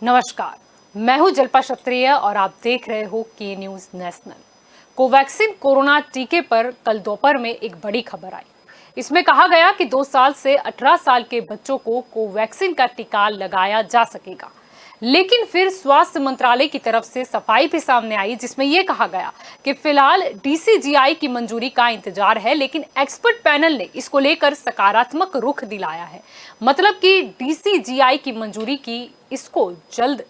नमस्कार, मैं हूं जल्पा क्षत्रिय और आप देख रहे हो के न्यूज नेशनल। कोवैक्सीन कोरोना टीके पर कल दोपहर में एक बड़ी खबर आई। इसमें कहा गया कि 2 साल से 18 साल के बच्चों को कोवैक्सीन का टीका लगाया जा सकेगा। लेकिन फिर स्वास्थ्य मंत्रालय की तरफ से सफाई भी सामने आई, जिसमें यह कहा गया कि फिलहाल डीसीजीआई की मंजूरी का इंतजार है, लेकिन एक्सपर्ट पैनल ने इसको लेकर सकारात्मक रुख दिलाया है। मतलब कि डीसीजीआई की मंजूरी की इसको जल्द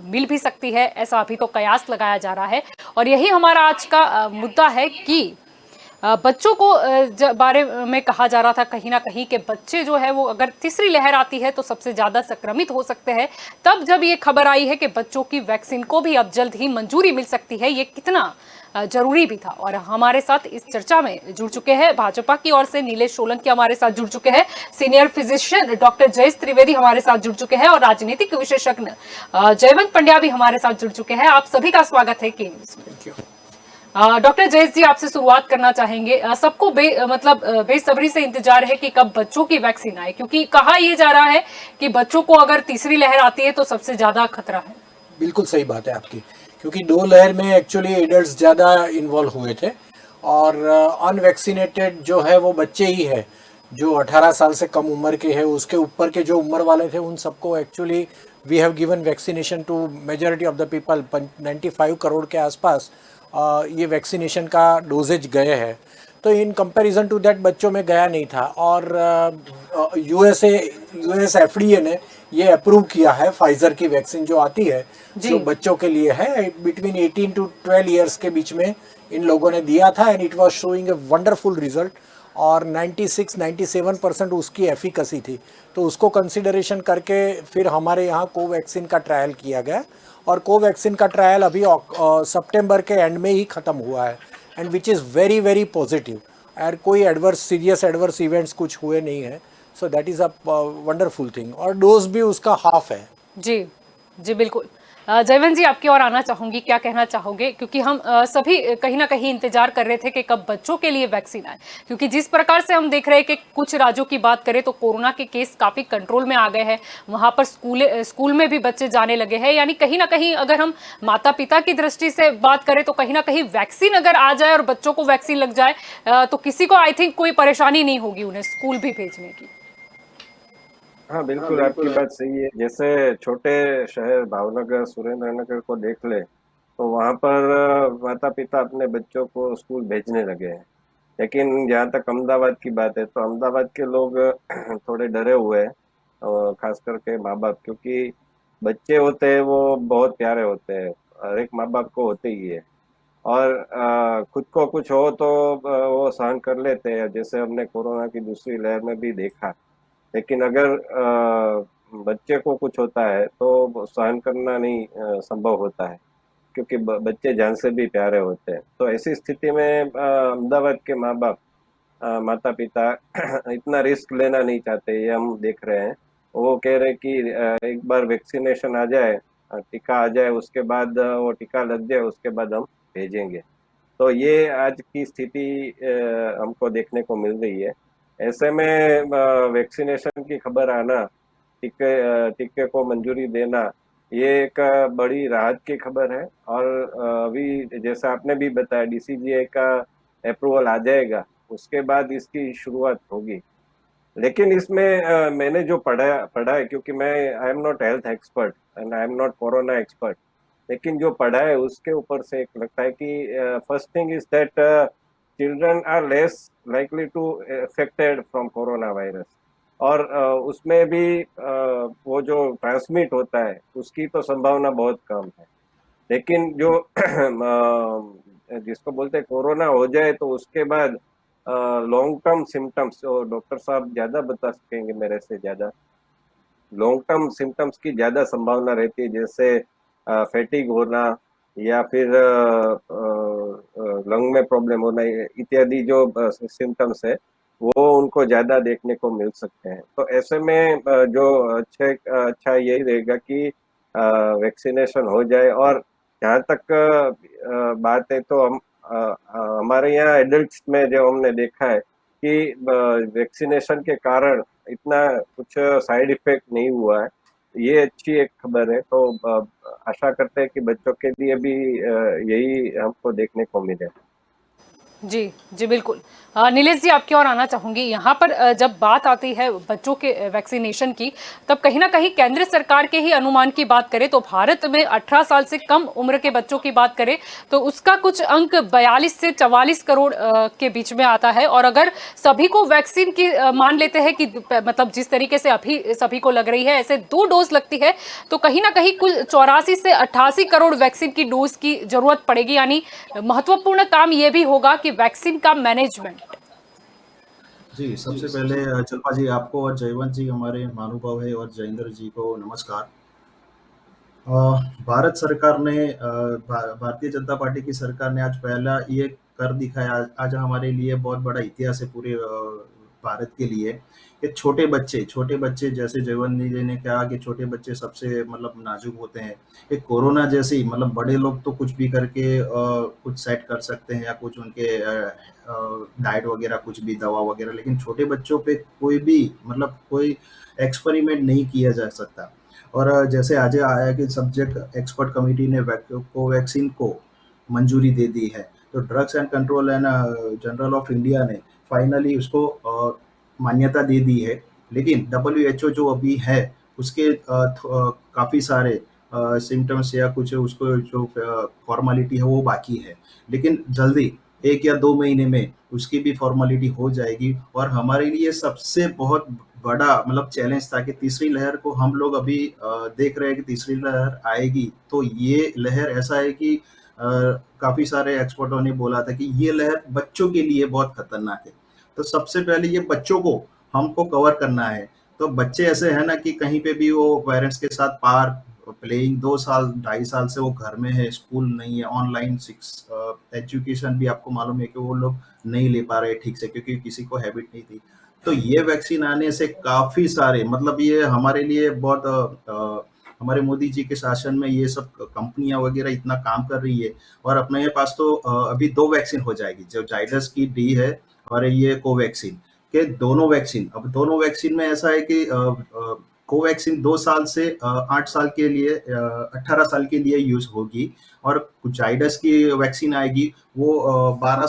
मिल भी सकती है, ऐसा अभी तो कयास लगाया जा रहा है। और यही हमारा आज का मुद्दा है कि बच्चों को बारे में कहा जा रहा था कहीं ना कहीं कि बच्चे जो है वो अगर तीसरी लहर आती है तो सबसे ज्यादा संक्रमित हो सकते हैं। तब जब ये खबर आई है कि बच्चों की वैक्सीन को भी अब जल्द ही मंजूरी मिल सकती है, ये कितना जरूरी भी था। और हमारे साथ इस चर्चा में जुड़ चुके हैं भाजपा की ओर से नीलेश सोलंकी हमारे साथ जुड़ चुके हैं, senior physician doctor Jayesh Trivedi हमारे साथ जुड़ चुके हैं और राजनीतिक विशेषज्ञ जयवंत पंड्या भी हमारे साथ जुड़ चुके हैं। आप सभी का स्वागत है के न्यूज़ में। डॉक्टर जयेश जी, आपसे शुरुआत करना चाहेंगे। सबको बेसब्री से इंतजार है कि कब बच्चों की वैक्सीन आए, क्योंकि कहा यह जा रहा है कि बच्चों को अगर तीसरी लहर आती है तो सबसे ज्यादा खतरा है। बिल्कुल सही बात है आपकी, क्योंकि 2 लहर में एक्चुअली एडल्ट्स ज़्यादा इन्वॉल्व हुए थे और अनवैक्सीनेटेड जो है वो बच्चे ही है जो 18 साल से कम उम्र के हैं। उसके ऊपर के जो उम्र वाले थे उन सबको actually we have given vaccination to majority of the people. 95 crore के आसपास ये वैक्सीनेशन का डोजेज गए हैं। तो इन कंपैरिजन टू दैट बच्चों में गया नहीं था। और यूएस एफडीए ने ये अप्रूव किया है फाइजर की वैक्सीन जो आती है, जो बच्चों के लिए है बिटवीन 18 टू 12 इयर्स के बीच में इन लोगों ने दिया था and it was showing a wonderful result और 96-97% उसकी एफिकेसी थी। तो उसको कंसिडरेशन करके फिर हमारे यहाँ कोवैक्सीन का ट्रायल किया गया और कोवैक्सीन का ट्रायल अभी सितंबर के एंड में ही ख़त्म हुआ है and which is very very positive. और कोई सीरियस एडवर्स इवेंट्स कुछ हुए नहीं है। So that is a wonderful thing. और डोज भी उसका हाफ है। जी जी बिल्कुल। जयवंत जी, आपकी ओर आना चाहूंगी, क्या कहना चाहोगे? क्योंकि हम सभी कहीं ना कहीं इंतजार कर रहे थे कि कब बच्चों के लिए वैक्सीन आए, क्योंकि जिस प्रकार से हम देख रहे हैं कि कुछ राज्यों की बात करें तो कोरोना के केस काफी कंट्रोल में आ गए हैं, वहां पर स्कूल में भी बच्चे जाने लगे हैं। यानी कहीं ना कहीं अगर हम माता पिता की दृष्टि से बात करें तो कहीं ना कहीं वैक्सीन अगर आ जाए और बच्चों को वैक्सीन लग जाए तो किसी को आई थिंक कोई परेशानी नहीं होगी उन्हें स्कूल भी भेजने की। हाँ बिल्कुल, आपकी बात सही है। जैसे छोटे शहर भावनगर, सुरेंद्रनगर को देख ले तो वहाँ पर माता पिता अपने बच्चों को स्कूल भेजने लगे हैं। लेकिन जहाँ तक अहमदाबाद की बात है तो अहमदाबाद के लोग थोड़े डरे हुए हैं, खास करके माँ बाप, क्योंकि बच्चे होते हैं वो बहुत प्यारे होते हैं, हर एक माँ बाप को होते ही है। और खुद को कुछ हो तो वो सहन कर लेते हैं, जैसे हमने कोरोना की दूसरी लहर में भी देखा। लेकिन अगर बच्चे को कुछ होता है तो सहन करना नहीं संभव होता है, क्योंकि बच्चे जान से भी प्यारे होते हैं। तो ऐसी स्थिति में अहमदाबाद के माँ बाप, माता पिता इतना रिस्क लेना नहीं चाहते, ये हम देख रहे हैं। वो कह रहे कि एक बार वैक्सीनेशन आ जाए, टीका आ जाए, उसके बाद वो टीका लग जाए, उसके बाद हम भेजेंगे। तो ये आज की स्थिति हमको देखने को मिल रही है। ऐसे में वैक्सीनेशन की खबर आना, टीके को मंजूरी देना, ये एक बड़ी राहत की खबर है। और अभी जैसा आपने भी बताया डीसीजीए का अप्रूवल आ जाएगा, उसके बाद इसकी शुरुआत होगी। लेकिन इसमें मैंने जो पढ़ा है, क्योंकि मैं I am not health expert and I am not corona expert, लेकिन जो पढ़ा है उसके ऊपर से एक लगता है कि first thing is that children are less likely to affected from corona virus. और उसमें भी वो जो ट्रांसमिट होता है उसकी तो संभावना बहुत कम है। लेकिन जो जिसको बोलते हैं कोरोना हो जाए तो उसके बाद लॉन्ग टर्म सिम्टम्स, डॉक्टर साहब ज्यादा बता सकेंगे मेरे से ज्यादा, लॉन्ग टर्म सिम्टम्स की ज्यादा संभावना रहती है, जैसे फैटिग होना या फिर लंग में प्रॉब्लम होना इत्यादि जो सिम्टम्स है वो उनको ज्यादा देखने को मिल सकते हैं। तो ऐसे में जो अच्छा यही रहेगा कि वैक्सीनेशन हो जाए। और जहाँ तक बात है तो हम हमारे यहाँ एडल्ट्स में जो हमने देखा है कि वैक्सीनेशन के कारण इतना कुछ साइड इफेक्ट नहीं हुआ है। ये अच्छी एक खबर है। तो आशा करते हैं कि बच्चों के लिए भी यही हमको देखने को मिले। जी, जी बिल्कुल। नीलेश जी आपकी ओर आना चाहूँगी। यहाँ पर जब बात आती है बच्चों के वैक्सीनेशन की, तब कहीं न कहीं केंद्र सरकार के ही अनुमान की बात करें तो भारत में 18 साल से कम उम्र के बच्चों की बात करें तो उसका कुछ अंक 42 से 44 करोड़ के बीच में आता है। और अगर सभी को वैक्सीन की मान लेते हैं कि मतलब जिस तरीके से अभी सभी को लग रही है ऐसे 2 डोज लगती है तो कहीं न कहीं कुल 84 से 88 करोड़ वैक्सीन की डोज की जरूरत पड़ेगी। यानी महत्वपूर्ण काम ये भी होगा कि वैक्सीन का मैनेजमेंट। जी, सबसे पहले चल्पा जी आपको और जयवंत जी हमारे महानुभाव है और जयेंद्र जी को नमस्कार। अ, भारत सरकार ने भारतीय जनता पार्टी की सरकार ने आज पहला ये कर दिखाया। आज हमारे लिए बहुत बड़ा इतिहास है पूरे भारत के लिए कि छोटे बच्चे जैसे जयवंत जी ने कहा कि छोटे बच्चे सबसे मतलब नाजुक होते हैं। ये कोरोना जैसे ही मतलब बड़े लोग तो कुछ भी करके कुछ सेट कर सकते हैं या कुछ उनके डाइट वगैरह कुछ भी दवा वगैरह, लेकिन छोटे बच्चों पे कोई भी मतलब कोई एक्सपेरिमेंट नहीं किया जा सकता। और जैसे आज आया कि सब्जेक्ट एक्सपर्ट कमेटी ने कोवैक्सीन को मंजूरी दे दी है, तो drugs and control and general of India ने फाइनली उसको मान्यता दे दी है। लेकिन डब्ल्यूएचओ जो अभी है उसके काफ़ी सारे सिम्टम्स या कुछ उसको जो फॉर्मेलिटी है वो बाकी है, लेकिन जल्दी 1 या 2 महीने में उसकी भी फॉर्मेलिटी हो जाएगी। और हमारे लिए सबसे बहुत बड़ा मतलब चैलेंज था कि तीसरी लहर को हम लोग अभी देख रहे हैं कि तीसरी लहर आएगी, तो ये लहर ऐसा है कि काफ़ी सारे एक्सपर्टों ने बोला था कि ये लहर बच्चों के लिए बहुत खतरनाक है। तो सबसे पहले ये बच्चों को हमको कवर करना है। तो बच्चे ऐसे हैं ना कि कहीं पे भी वो पेरेंट्स के साथ पार्क प्लेइंग 2 साल 2.5 साल से वो घर में है, स्कूल नहीं है, ऑनलाइन एजुकेशन भी आपको मालूम है कि वो लोग नहीं ले पा रहे ठीक से क्योंकि किसी को हैबिट नहीं थी। तो ये वैक्सीन आने से काफ़ी सारे मतलब ये हमारे लिए बहुत हमारे मोदी जी के शासन में ये सब कंपनियां वगैरह इतना काम कर रही है। और अपने पास तो अभी 2 वैक्सीन हो जाएगी, जो जाइडस की डी है और ये कोवैक्सीन के दोनों वैक्सीन में ऐसा है कि कोवैक्सीन 2 साल से 8 साल के लिए 18 साल के लिए यूज होगी। और जाइडस की वैक्सीन आएगी वो 12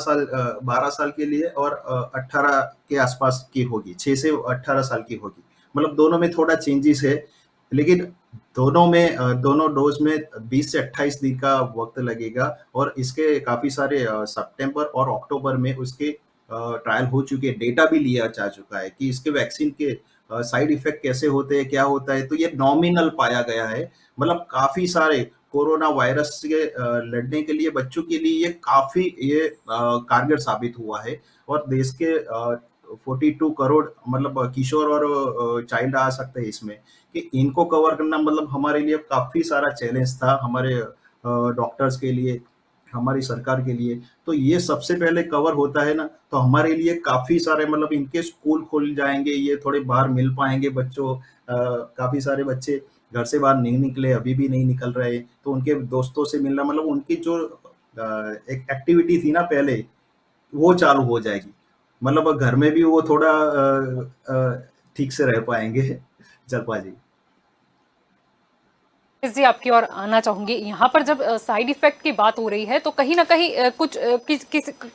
साल के लिए और 18 के आसपास की होगी, 6 से 18 साल की होगी। मतलब दोनों में थोड़ा चेंजेस है, लेकिन दोनों डोज में 20 से 28 दिन का वक्त लगेगा। और इसके काफ़ी सारे सितंबर और अक्टूबर में उसके ट्रायल हो चुके हैं, डेटा भी लिया जा चुका है कि इसके वैक्सीन के साइड इफेक्ट कैसे होते हैं, क्या होता है। तो ये नॉमिनल पाया गया है। मतलब काफ़ी सारे कोरोना वायरस से लड़ने के लिए बच्चों के लिए ये काफ़ी कारगर साबित हुआ है। और देश के 42 करोड़ मतलब किशोर और चाइल्ड आ सकते हैं इसमें, कि इनको कवर करना मतलब हमारे लिए काफ़ी सारा चैलेंज था, हमारे डॉक्टर्स के लिए, हमारी सरकार के लिए। तो ये सबसे पहले कवर होता है ना, तो हमारे लिए काफ़ी सारे मतलब इनके स्कूल खुल जाएंगे, ये थोड़े बाहर मिल पाएंगे बच्चों। काफ़ी सारे बच्चे घर से बाहर नहीं निकले, अभी भी नहीं निकल रहे, तो उनके दोस्तों से मिलना मतलब उनकी जो एक एक्टिविटी थी ना पहले, वो चालू हो जाएगी। मतलब घर में भी वो थोड़ा ठीक से रह पाएंगे। जलपा जी। जी आपकी ओर आना चाहूंगी। यहाँ पर जब साइड इफेक्ट की बात हो रही है तो कहीं ना कहीं कुछ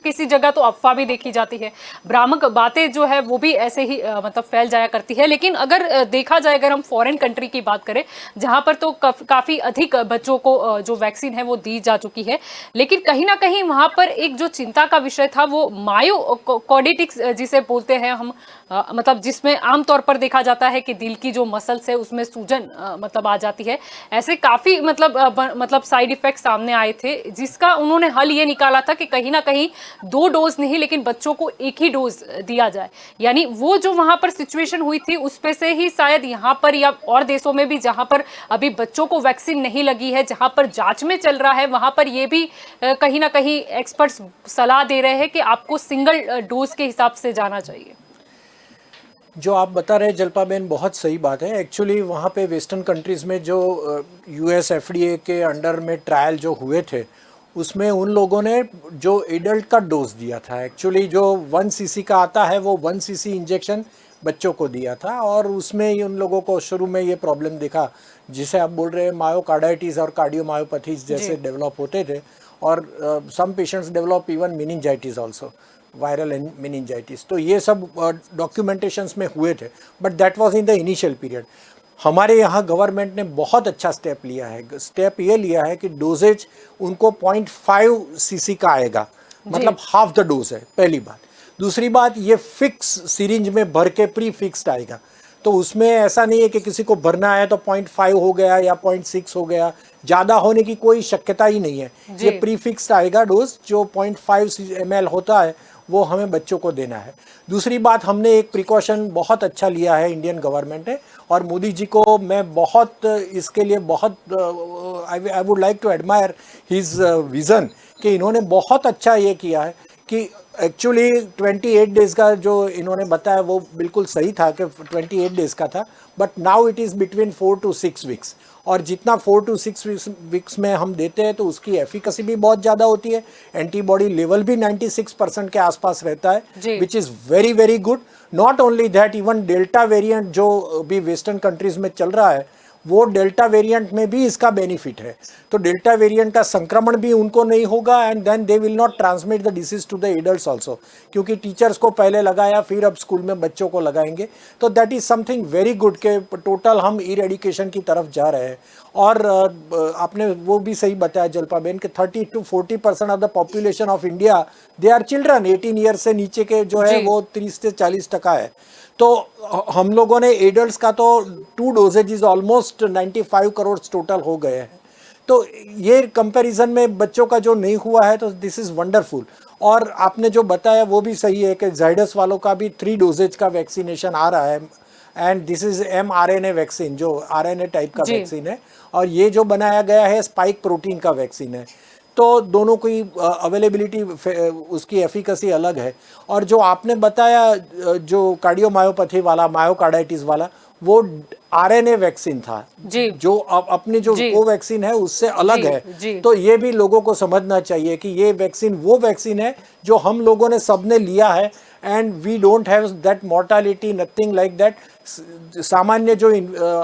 किसी जगह तो अफवाह भी देखी जाती है, भ्रामक बातें जो है वो भी ऐसे ही मतलब फैल जाया करती है। लेकिन अगर देखा जाए, अगर हम फॉरेन कंट्री की बात करें जहाँ पर तो काफी अधिक बच्चों को जो वैक्सीन है वो दी जा चुकी है, लेकिन कहीं ना कहीं वहां पर एक जो चिंता का विषय था वो मायोकार्डिटिक्स जिसे बोलते हैं हम, मतलब जिसमें आमतौर पर देखा जाता है कि दिल की जो मसल्स है उसमें सूजन मतलब आ जाती है। ऐसे काफी मतलब साइड इफेक्ट सामने आए थे, जिसका उन्होंने हल ये निकाला था कि कहीं ना कहीं 2 डोज नहीं लेकिन बच्चों को एक ही डोज दिया जाए। यानी वो जो वहां पर सिचुएशन हुई थी उस पे से ही शायद यहाँ पर या और देशों में भी जहां पर अभी बच्चों को वैक्सीन नहीं लगी है, जहां पर जांच में चल रहा है, वहां पर ये भी कहीं ना कहीं एक्सपर्ट्स सलाह दे रहे हैं कि आपको सिंगल डोज के हिसाब से जाना चाहिए। जो आप बता रहे हैं जल्पा बहन, बहुत सही बात है। एक्चुअली वहाँ पे वेस्टर्न कंट्रीज़ में जो यूएस एफडीए के अंडर में ट्रायल जो हुए थे उसमें उन लोगों ने जो एडल्ट का डोज दिया था, एक्चुअली जो 1 सीसी का आता है वो 1 सीसी इंजेक्शन बच्चों को दिया था, और उसमें ही उन लोगों को शुरू में ये प्रॉब्लम दिखा जिसे आप बोल रहे हैं मायोकार्डाइटिस और कार्डियोमायोपैथीज जैसे जी डेवलप होते थे। और some patients develop even meningitis also, viral meningitis. तो ये सब डॉक्यूमेंटेशंस में हुए थे, but that was in the initial period. हमारे यहाँ गवर्नमेंट ने बहुत अच्छा स्टेप लिया है। स्टेप ये लिया है कि डोजेज उनको 0.5 सीसी का आएगा, जी मतलब हाफ द डोज है, पहली बात। दूसरी बात, ये फिक्स सिरिंज में भर के प्री फिक्स्ड आएगा, तो उसमें ऐसा नहीं है कि किसी को भरना है तो 0.5 हो गया या 0.6 हो गया, ज़्यादा होने की कोई शक्यता ही नहीं है। ये जी प्री फिक्स्ड आएगा डोज, जो 0.5 ml होता है वो हमें बच्चों को देना है। दूसरी बात, हमने एक प्रिकॉशन बहुत अच्छा लिया है इंडियन गवर्नमेंट ने, और मोदी जी को मैं बहुत इसके लिए बहुत I would like to admire his vision, कि इन्होंने बहुत अच्छा ये किया है कि एक्चुअली 28 डेज़ का जो इन्होंने बताया वो बिल्कुल सही था कि 28 डेज़ का था, but now it is between 4 to 6 weeks. और जितना 4 to 6 वीक्स में हम देते हैं तो उसकी एफिकेसी भी बहुत ज़्यादा होती है, एंटीबॉडी लेवल भी 96% के आसपास रहता है, जी which is very very good. Not only that, even delta variant जो अभी वेस्टर्न कंट्रीज़ में चल रहा है, वो डेल्टा वेरिएंट में भी इसका बेनिफिट है। तो डेल्टा वेरिएंट का संक्रमण भी उनको नहीं होगा, and then they will not transmit the disease to the adults also, क्योंकि टीचर्स को पहले लगाया फिर अब स्कूल में बच्चों को लगाएंगे। तो that is something very good के टोटल हम इरेडिकेशन की तरफ जा रहे हैं। और आपने वो भी सही बताया जल्पाबेन कि 30 to 40% of the population of India they are children, 18 year से नीचे के जो है जी वो 30 से 40% है। तो हम लोगों ने एडल्ट्स का तो 2 डोजेज ऑलमोस्ट 95 करोड़ टोटल हो गए हैं। तो ये कंपैरिजन में बच्चों का जो नहीं हुआ है, तो दिस इज़ वंडरफुल। और आपने जो बताया वो भी सही है कि जाइडस वालों का भी 3 डोजेज का वैक्सीनेशन आ रहा है, and this is mRNA vaccine, जो RNA टाइप का जी वैक्सीन है, और ये जो बनाया गया है स्पाइक प्रोटीन का वैक्सीन है। तो दोनों की अवेलेबिलिटी, उसकी एफिकेसी अलग है। और जो आपने बताया जो कार्डियोमायोपैथी वाला, मायोकार्डाइटिस वाला, वो आरएनए वैक्सीन था, जी जो अपनी जो जी कोवैक्सीन है उससे अलग जी है। जी तो ये भी लोगों को समझना चाहिए कि ये वैक्सीन वो वैक्सीन है जो हम लोगों ने सबने लिया है, and we don't have that mortality, nothing like that. सामान्य जो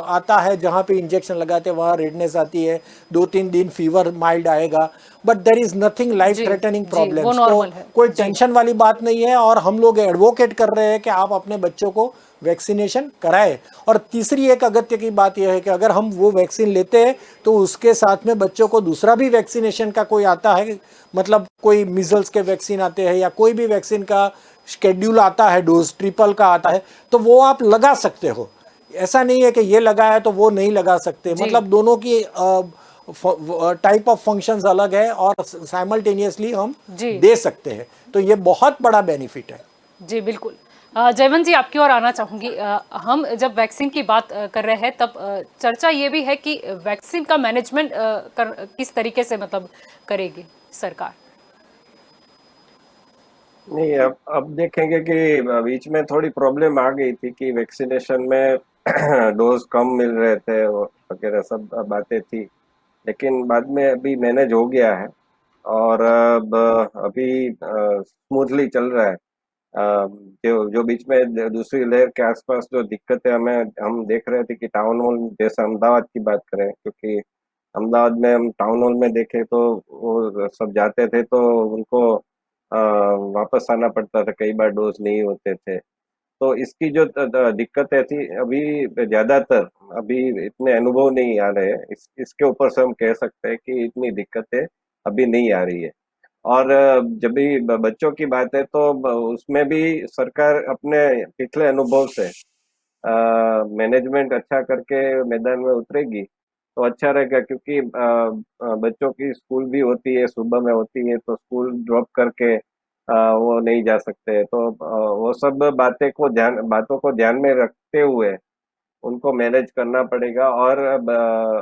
आता है जहाँ पे इंजेक्शन लगाते हैं वहाँ रेडनेस आती है, 2-3 दिन फीवर माइल्ड आएगा, but there is nothing life जी थ्रेटनिंग जी वो प्रॉब्लम्स। तो नॉर्मल है कोई जी टेंशन वाली बात नहीं है, और हम लोग एडवोकेट कर रहे हैं कि आप अपने बच्चों को वैक्सीनेशन कराएं। और तीसरी एक अगत्य की बात यह है कि अगर हम वो वैक्सीन लेते हैं तो उसके साथ में बच्चों को दूसरा भी वैक्सीनेशन का कोई आता है, मतलब कोई मिजल्स के वैक्सीन आते हैं या कोई भी वैक्सीन का शेड्यूल आता है, डोज ट्रिपल का आता है, तो वो आप लगा सकते हो। ऐसा नहीं है कि ये लगाया तो वो नहीं लगा सकते, जी मतलब दोनों की टाइप ऑफ फंक्शंस अलग है और साइमल्टेनियसली हम जी दे सकते हैं। तो ये बहुत बड़ा बेनिफिट है। जी बिल्कुल। जयवंत जी आपकी ओर आना चाहूंगी। हम जब वैक्सीन की बात कर रहे हैं तब चर्चा ये भी है कि वैक्सीन का मैनेजमेंट किस तरीके से मतलब करेगी सरकार। नहीं, अब देखेंगे कि बीच में थोड़ी प्रॉब्लम आ गई थी कि वैक्सीनेशन में डोज कम मिल रहे थे वगैरह सब बातें थी, लेकिन बाद में अभी मैनेज हो गया है और अब अभी स्मूथली चल रहा है। जो जो बीच में दूसरी लहर के आसपास जो दिक्कतें हम देख रहे थे कि टाउन हॉल, जैसे अहमदाबाद की बात करें, क्योंकि अहमदाबाद में हम टाउन हॉल में देखे तो वो सब जाते थे तो उनको वापस आना पड़ता था, कई बार डोज नहीं होते थे। तो इसकी जो दिक्कतें थी अभी ज्यादातर अभी इतने अनुभव नहीं आ रहे हैं, इसके ऊपर से हम कह सकते हैं कि इतनी दिक्कतें अभी नहीं आ रही है। और जब भी बच्चों की बात है तो उसमें भी सरकार अपने पिछले अनुभव से मैनेजमेंट अच्छा करके मैदान में उतरेगी तो अच्छा रहेगा, क्योंकि बच्चों की स्कूल भी होती है, सुबह में होती है, तो स्कूल ड्रॉप करके वो नहीं जा सकते, तो वो सब बातों को ध्यान में रखते हुए उनको मैनेज करना पड़ेगा। और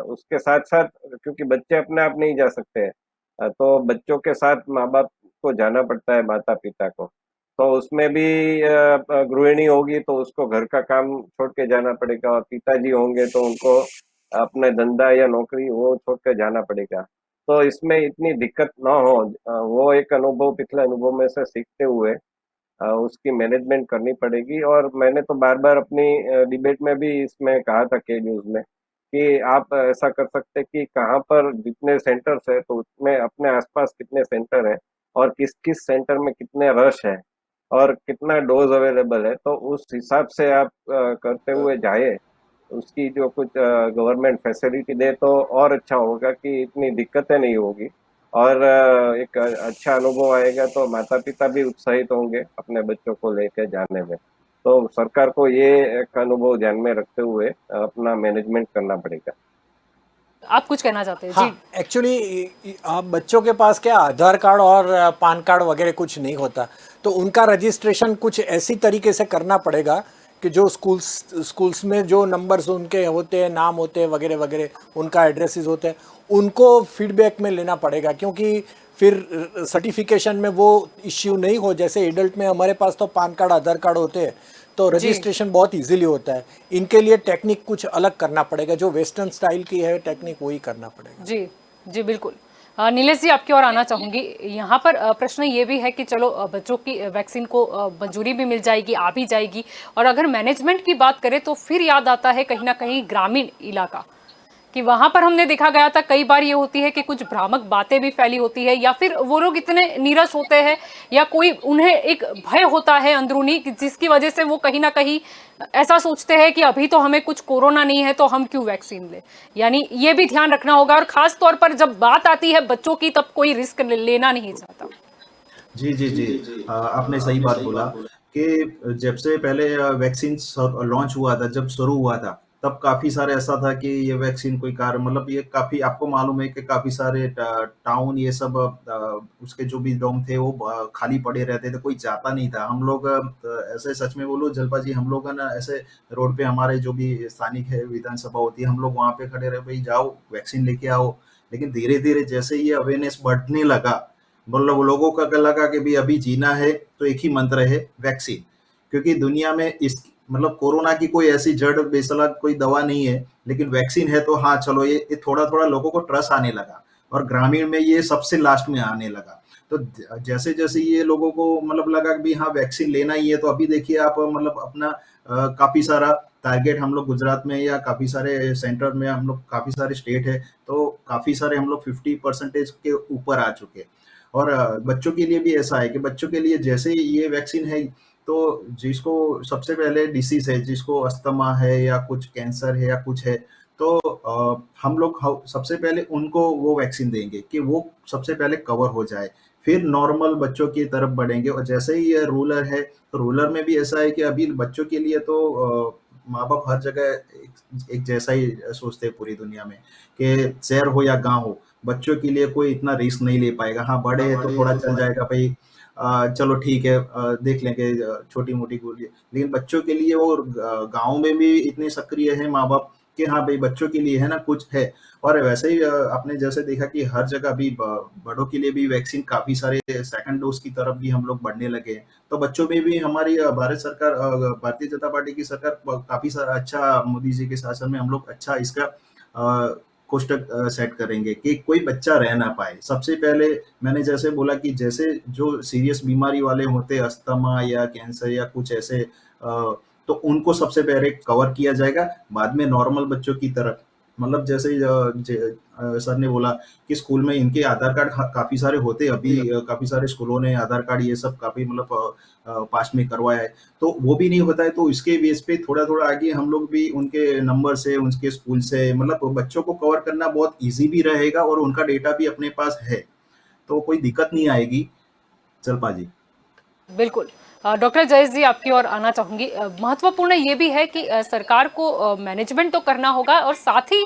उसके साथ साथ, क्योंकि बच्चे अपने आप नहीं जा सकते, तो बच्चों के साथ माँ बाप को जाना पड़ता है, माता पिता को। तो उसमें भी गृहिणी होगी तो उसको घर का काम छोड़ के जाना पड़ेगा, और पिताजी होंगे तो उनको अपने धंधा या नौकरी वो छोड़ के जाना पड़ेगा। तो इसमें इतनी दिक्कत ना हो, वो एक अनुभव, पिछले अनुभव में से सीखते हुए उसकी मैनेजमेंट करनी पड़ेगी। और मैंने तो बार बार अपनी डिबेट में भी इसमें कहा था के न्यूज़ में कि आप ऐसा कर सकते हैं कि कहाँ पर जितने सेंटर्स है तो उसमें अपने आसपास कितने सेंटर है और किस किस सेंटर में कितने रश है और कितना डोज अवेलेबल है, तो उस हिसाब से आप करते हुए जाए, उसकी जो कुछ गवर्नमेंट फैसिलिटी दे तो और अच्छा होगा कि इतनी दिक्कतें नहीं होगी और एक अच्छा अनुभव आएगा, तो माता पिता भी उत्साहित होंगे अपने बच्चों को लेकर जाने में। तो सरकार को ये एक अनुभव ध्यान में रखते हुए अपना मैनेजमेंट करना पड़ेगा। आप कुछ कहना चाहते हैं? हाँ, जी। एक्चुअली आप बच्चों के पास क्या आधार कार्ड और पान कार्ड वगैरह कुछ नहीं होता, तो उनका रजिस्ट्रेशन कुछ ऐसी तरीके से करना पड़ेगा कि जो स्कूल्स में जो नंबर्स उनके होते हैं, नाम होते हैं वगैरह वगैरह, उनका एड्रेसेस होते हैं, उनको फीडबैक में लेना पड़ेगा, क्योंकि फिर सर्टिफिकेशन में वो इश्यू नहीं हो। जैसे एडल्ट में हमारे पास तो पान कार्ड आधार कार्ड होते हैं, तो जी। रजिस्ट्रेशन बहुत इजीली होता है। इनके लिए टेक्निक कुछ अलग करना पड़ेगा, जो वेस्टर्न स्टाइल की है टेक्निक वही करना पड़ेगा। जी। जी बिल्कुल। नीलेश जी, आपकी ओर आना चाहूंगी। यहाँ पर प्रश्न ये भी है कि चलो बच्चों की वैक्सीन को मंजूरी भी मिल जाएगी, आ भी जाएगी, और अगर मैनेजमेंट की बात करें तो फिर याद आता है कहीं ना कहीं ग्रामीण इलाका, कि वहां पर हमने देखा गया था कई बार ये होती है कि कुछ भ्रामक बातें भी फैली होती है, या फिर वो लोग इतने नीरस होते हैं या कोई उन्हें एक भय होता है अंदरूनी जिसकी वजह से वो कहीं ना कहीं ऐसा सोचते हैं कि अभी तो हमें कुछ कोरोना नहीं है तो हम क्यों वैक्सीन ले। यानी ये भी ध्यान रखना होगा, और खास तौर पर जब बात आती है बच्चों की तब कोई रिस्क लेना नहीं चाहता। जी, जी, जी। आपने सही बात बोला कि जब से पहले वैक्सीन लॉन्च हुआ था, जब शुरू हुआ था, तब काफ़ी सारे ऐसा था कि ये वैक्सीन कोई कार्य मतलब ये काफ़ी आपको मालूम है कि काफ़ी सारे टाउन ये सब उसके जो भी डोम थे वो खाली पड़े रहते थे, कोई जाता नहीं था। हम लोग ऐसे सच में बोलूँ जलपा जी, हम लोग है ना ऐसे रोड पे हमारे जो भी स्थानिक है विधानसभा होती है, हम लोग वहाँ पे खड़े रहे, भाई जाओ वैक्सीन लेके आओ। लेकिन धीरे-धीरे जैसे ये अवेयरनेस बढ़ने लगा, मतलब लोगों का क्या लगा कि भाई अभी जीना है तो एक ही मंत्र है वैक्सीन, क्योंकि दुनिया में इस मतलब कोरोना की कोई ऐसी जड़ बेसला कोई दवा नहीं है, लेकिन वैक्सीन है तो हाँ चलो ये थोड़ा थोड़ा लोगों को ट्रस्ट आने लगा और ग्रामीण में ये सबसे लास्ट में आने लगा। तो जैसे जैसे ये लोगों को मतलब लगा कि भाई हाँ वैक्सीन लेना ही है, तो अभी देखिए आप मतलब अपना काफी सारा टारगेट हम लोग गुजरात में या काफी सारे सेंटर में हम लोग काफी सारे स्टेट है, तो काफी सारे हम लोग 50% के ऊपर आ चुके हैं। और बच्चों के लिए भी ऐसा है कि बच्चों के लिए जैसे ही ये वैक्सीन है, तो जिसको सबसे पहले डिसीज है, जिसको अस्थमा है या कुछ कैंसर है या कुछ है, तो हम लोग सबसे पहले उनको वो वैक्सीन देंगे कि वो सबसे पहले कवर हो जाए, फिर नॉर्मल बच्चों की तरफ बढ़ेंगे। और जैसे ही ये रूरल है, तो रूरल में भी ऐसा है कि अभी बच्चों के लिए तो माँ बाप हर जगह एक जैसा ही सोचते हैं पूरी दुनिया में, कि शहर हो या गांव हो, बच्चों के लिए कोई इतना रिस्क नहीं ले पाएगा। हाँ बड़े हैं तो थोड़ा चल जाएगा भाई, चलो ठीक है, देख लेंगे छोटी मोटी गोली। लेकिन बच्चों के लिए वो गाँव में भी इतने सक्रिय है माँ बाप कि हाँ भाई बच्चों के लिए है ना कुछ है। और वैसे ही आपने जैसे देखा कि हर जगह भी बड़ों के लिए भी वैक्सीन काफी सारे सेकंड डोज की तरफ भी हम लोग बढ़ने लगे हैं। तो बच्चों में भी हमारी भारत सरकार, भारतीय जनता पार्टी की सरकार काफी सारा अच्छा, मोदी जी के शासन में हम लोग अच्छा इसका कोष्टक सेट करेंगे कि कोई बच्चा रह ना पाए। सबसे पहले मैंने जैसे बोला कि जैसे जो सीरियस बीमारी वाले होते हैं, अस्थमा या कैंसर या कुछ ऐसे, तो उनको सबसे पहले कवर किया जाएगा, बाद में नॉर्मल बच्चों की तरफ। मतलब जैसे सर ने बोला कि स्कूल में इनके आधार कार्ड काफी सारे होते हैं अभी, काफी सारे स्कूलों ने आधार कार्ड ये सब काफी मतलब पास में करवाया है, तो वो भी नहीं होता है, तो इसके बेस पे थोड़ा थोड़ा आगे हम लोग भी उनके नंबर से, उनके स्कूल से मतलब बच्चों को कवर करना बहुत ईजी भी रहेगा और उनका डेटा भी अपने पास है, तो कोई दिक्कत नहीं आएगी। चलपा जी। बिल्कुल। डॉक्टर जयेश जी, आपकी ओर आना चाहूंगी। महत्वपूर्ण ये भी है कि सरकार को मैनेजमेंट तो करना होगा, और साथ ही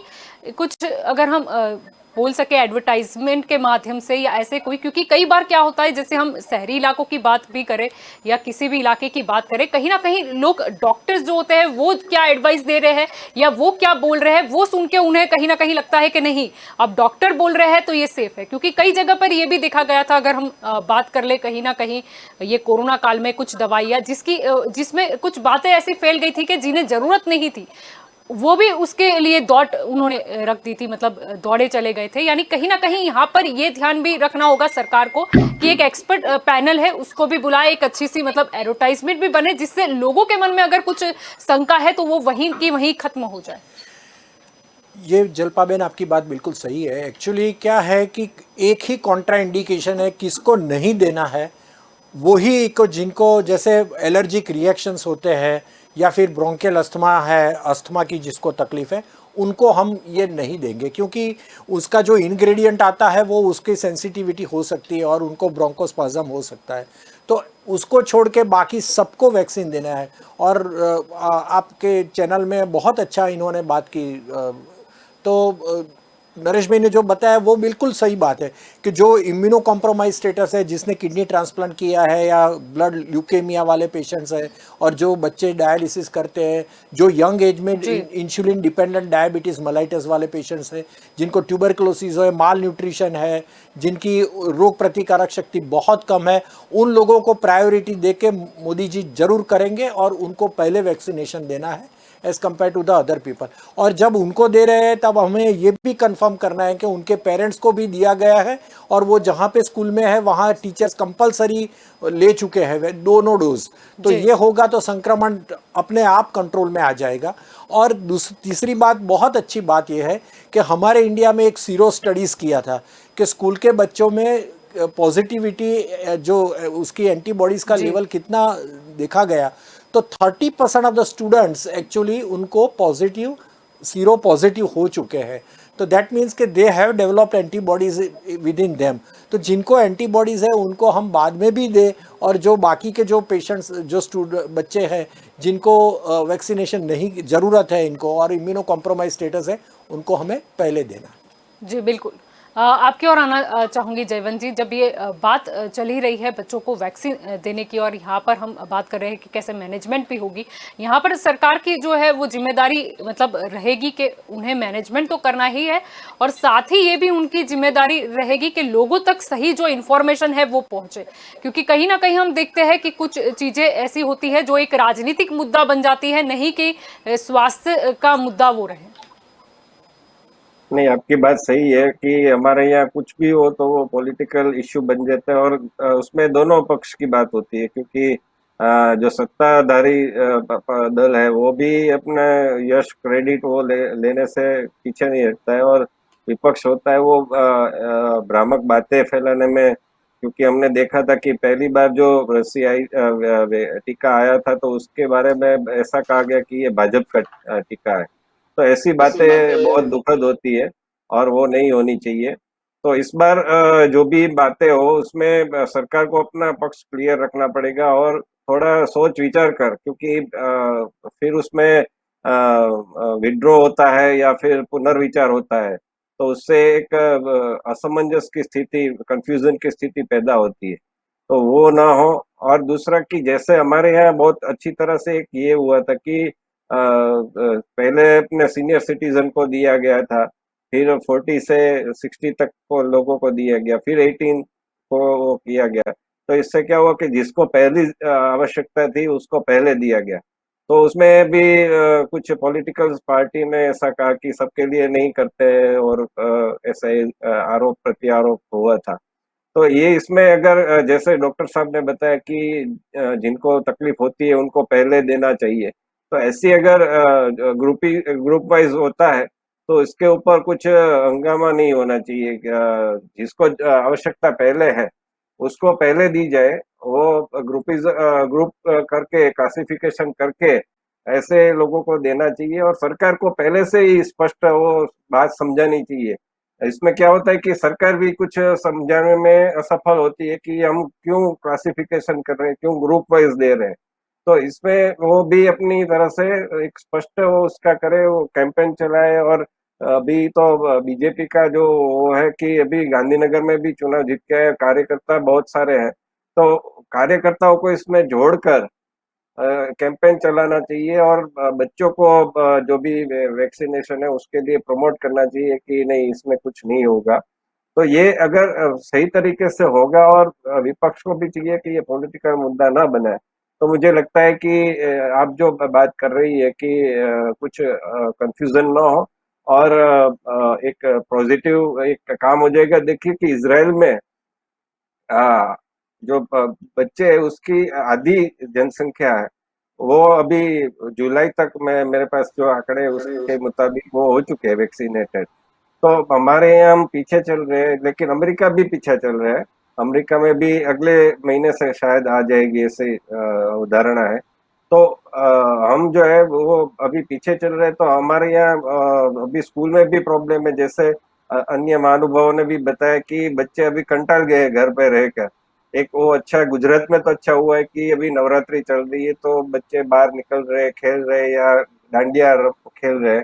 कुछ अगर हम बोल सके एडवर्टाइजमेंट के माध्यम से या ऐसे कोई, क्योंकि कई बार क्या होता है, जैसे हम शहरी इलाकों की बात भी करें या किसी भी इलाके की बात करें, कहीं ना कहीं लोग डॉक्टर्स जो होते हैं वो क्या एडवाइस दे रहे हैं या वो क्या बोल रहे हैं वो सुन के उन्हें कहीं ना कहीं लगता है कि नहीं अब डॉक्टर बोल रहे हैं तो ये सेफ है। क्योंकि कई जगह पर ये भी देखा गया था, अगर हम बात कर ले कहीं ना कहीं ये कोरोना काल में कुछ दवाइयाँ जिसमें कुछ बातें ऐसी फैल गई थी कि जिन्हें जरूरत नहीं थी, वो भी उसके लिए दौड़ उन्होंने रख दी थी, मतलब दौड़े चले गए थे। यानी कहीं ना कहीं यहाँ पर ये ध्यान भी रखना होगा सरकार को कि एक एक्सपर्ट पैनल है उसको भी बुलाए, एक अच्छी सी मतलब एडवर्टाइजमेंट भी बने जिससे लोगों के मन में अगर कुछ शंका है तो वो वहीं की वहीं खत्म हो जाए। ये जल्पा बेन आपकी बात बिल्कुल सही है। एक्चुअली क्या है कि एक ही कॉन्ट्रा इंडिकेशन है, किसको नहीं देना है वही को, जिनको जैसे एलर्जिक रिएक्शंस होते हैं या फिर ब्रोंकियल अस्थमा है, अस्थमा की जिसको तकलीफ है, उनको हम ये नहीं देंगे, क्योंकि उसका जो इंग्रेडिएंट आता है वो उसकी सेंसिटिविटी हो सकती है और उनको ब्रोंकोस्पाज्म हो सकता है। तो उसको छोड़ के बाकी सबको वैक्सीन देना है। और आपके चैनल में बहुत अच्छा इन्होंने बात की। तो नरेश भाई ने जो बताया वो बिल्कुल सही बात है कि जो इम्यूनो कॉम्प्रोमाइज स्टेटस है, जिसने किडनी ट्रांसप्लांट किया है या ब्लड ल्यूकेमिया वाले पेशेंट्स हैं, और जो बच्चे डायलिसिस करते हैं, जो यंग एज में इंसुलिन डिपेंडेंट डायबिटीज़ मेलाइटस वाले पेशेंट्स हैं, जिनको ट्यूबरकुलोसिस है, माल न्यूट्रिशन है, जिनकी रोग प्रतिकारक शक्ति बहुत कम है, उन लोगों को प्रायोरिटी दे के मोदी जी जरूर करेंगे और उनको पहले वैक्सीनेशन देना है as compare to the other people. और जब उनको दे रहे हैं तब हमें ये भी कंफर्म करना है कि उनके पेरेंट्स को भी दिया गया है, और वो जहाँ पे स्कूल में है वहाँ टीचर्स कंपलसरी ले चुके हैं दोनों डोज। तो ये होगा तो संक्रमण अपने आप कंट्रोल में आ जाएगा। और तीसरी बात, बहुत अच्छी बात यह है कि हमारे इंडिया में एक सीरो स्टडीज़ किया था कि स्कूल के बच्चों में पॉजिटिविटी जो उसकी एंटीबॉडीज़ का लेवल कितना देखा गया। तो 30% ऑफ द स्टूडेंट्स एक्चुअली उनको पॉजिटिव, सीरो पॉजिटिव हो चुके हैं। तो दैट मीन्स कि they have developed antibodies with in them. तो जिनको एंटीबॉडीज़ है उनको हम बाद में भी दें, और जो बाकी के जो पेशेंट्स, जो बच्चे हैं जिनको वैक्सीनेशन नहीं ज़रूरत है इनको और इम्यूनो कॉम्प्रोमाइज स्टेटस है, उनको हमें पहले देना। जी बिल्कुल। आपकी ओर आना चाहूँगी जयवंत जी। जब ये बात चल ही रही है बच्चों को वैक्सीन देने की, और यहाँ पर हम बात कर रहे हैं कि कैसे मैनेजमेंट भी होगी, यहाँ पर सरकार की जो है वो जिम्मेदारी मतलब रहेगी कि उन्हें मैनेजमेंट तो करना ही है, और साथ ही ये भी उनकी जिम्मेदारी रहेगी कि लोगों तक सही जो इन्फॉर्मेशन है वो पहुँचे। क्योंकि कहीं ना कहीं हम देखते हैं कि कुछ चीज़ें ऐसी होती है जो एक राजनीतिक मुद्दा बन जाती है, नहीं कि स्वास्थ्य का मुद्दा वो रहे। नहीं, आपकी बात सही है कि हमारे यहाँ कुछ भी हो तो वो पॉलिटिकल इश्यू बन जाता है, और उसमें दोनों पक्ष की बात होती है, क्योंकि जो सत्ताधारी दल है वो भी अपना यश क्रेडिट वो लेने से पीछे नहीं हटता है, और विपक्ष होता है वो भ्रामक बातें फैलाने में। क्योंकि हमने देखा था कि पहली बार जो टीका आया था तो उसके बारे में ऐसा कहा गया कि ये भाजपा का टीका है। तो ऐसी बातें बहुत दुखद होती है और वो नहीं होनी चाहिए। तो इस बार जो भी बातें हो उसमें सरकार को अपना पक्ष क्लियर रखना पड़ेगा, और थोड़ा सोच विचार कर, क्योंकि फिर उसमें विड्रॉ होता है या फिर पुनर्विचार होता है तो उससे एक असमंजस की स्थिति, कंफ्यूजन की स्थिति पैदा होती है। तो वो ना हो। और दूसरा कि जैसे हमारे यहाँ बहुत अच्छी तरह से एक ये हुआ था कि पहले अपने सीनियर सिटीजन को दिया गया था, फिर 40 से 60 तक को लोगों को दिया गया, फिर 18 को वो किया गया। तो इससे क्या हुआ कि जिसको पहली आवश्यकता थी उसको पहले दिया गया। तो उसमें भी कुछ पॉलिटिकल पार्टी ने ऐसा कहा कि सबके लिए नहीं करते, और ऐसा आरोप प्रत्यारोप हुआ था। तो ये इसमें अगर जैसे डॉक्टर साहब ने बताया कि जिनको तकलीफ होती है उनको पहले देना चाहिए, तो ऐसी अगर ग्रुप वाइज होता है तो इसके ऊपर कुछ हंगामा नहीं होना चाहिए। जिसको आवश्यकता पहले है उसको पहले दी जाए। वो ग्रुप करके क्लासिफिकेशन करके ऐसे लोगों को देना चाहिए, और सरकार को पहले से ही स्पष्ट वो बात समझानी चाहिए। इसमें क्या होता है कि सरकार भी कुछ समझाने में असफल होती है कि हम क्यों क्लासिफिकेशन कर रहे हैं, क्यों ग्रुप वाइज दे रहे हैं। तो इसमें वो भी अपनी तरह से एक स्पष्ट वो उसका करे, वो कैंपेन चलाए। और अभी तो बीजेपी का जो वो है कि अभी गांधीनगर में भी चुनाव जीत के आए, कार्यकर्ता बहुत सारे हैं, तो कार्यकर्ताओं को इसमें जोड़कर कैंपेन चलाना चाहिए, और बच्चों को जो भी वैक्सीनेशन है उसके लिए प्रमोट करना चाहिए कि नहीं इसमें कुछ नहीं होगा। तो ये अगर सही तरीके से होगा, और विपक्ष को भी चाहिए कि ये पॉलिटिकल मुद्दा ना बने, तो मुझे लगता है कि आप जो बात कर रही है कि कुछ कंफ्यूजन ना हो और एक पॉजिटिव एक काम हो जाएगा। देखिए कि इसराइल में जो बच्चे है उसकी आधी जनसंख्या है, वो अभी जुलाई तक में मेरे पास जो आंकड़े हैं उसके मुताबिक वो हो चुके हैं वैक्सीनेटेड। तो हमारे यहाँ हम पीछे चल रहे हैं, लेकिन अमेरिका भी पीछे चल रहा है। अमेरिका में भी अगले महीने से शायद आ जाएगी, ऐसे उदाहरण है। तो हम जो है वो अभी पीछे चल रहे हैं। तो हमारे यहाँ अभी स्कूल में भी प्रॉब्लम है। जैसे अन्य महानुभावों ने भी बताया कि बच्चे अभी कंटाल गए हैं घर पे रहकर। एक वो अच्छा है, गुजरात में तो अच्छा हुआ है कि अभी नवरात्रि चल रही है तो बच्चे बाहर निकल रहे, खेल रहे या डांडिया खेल रहे।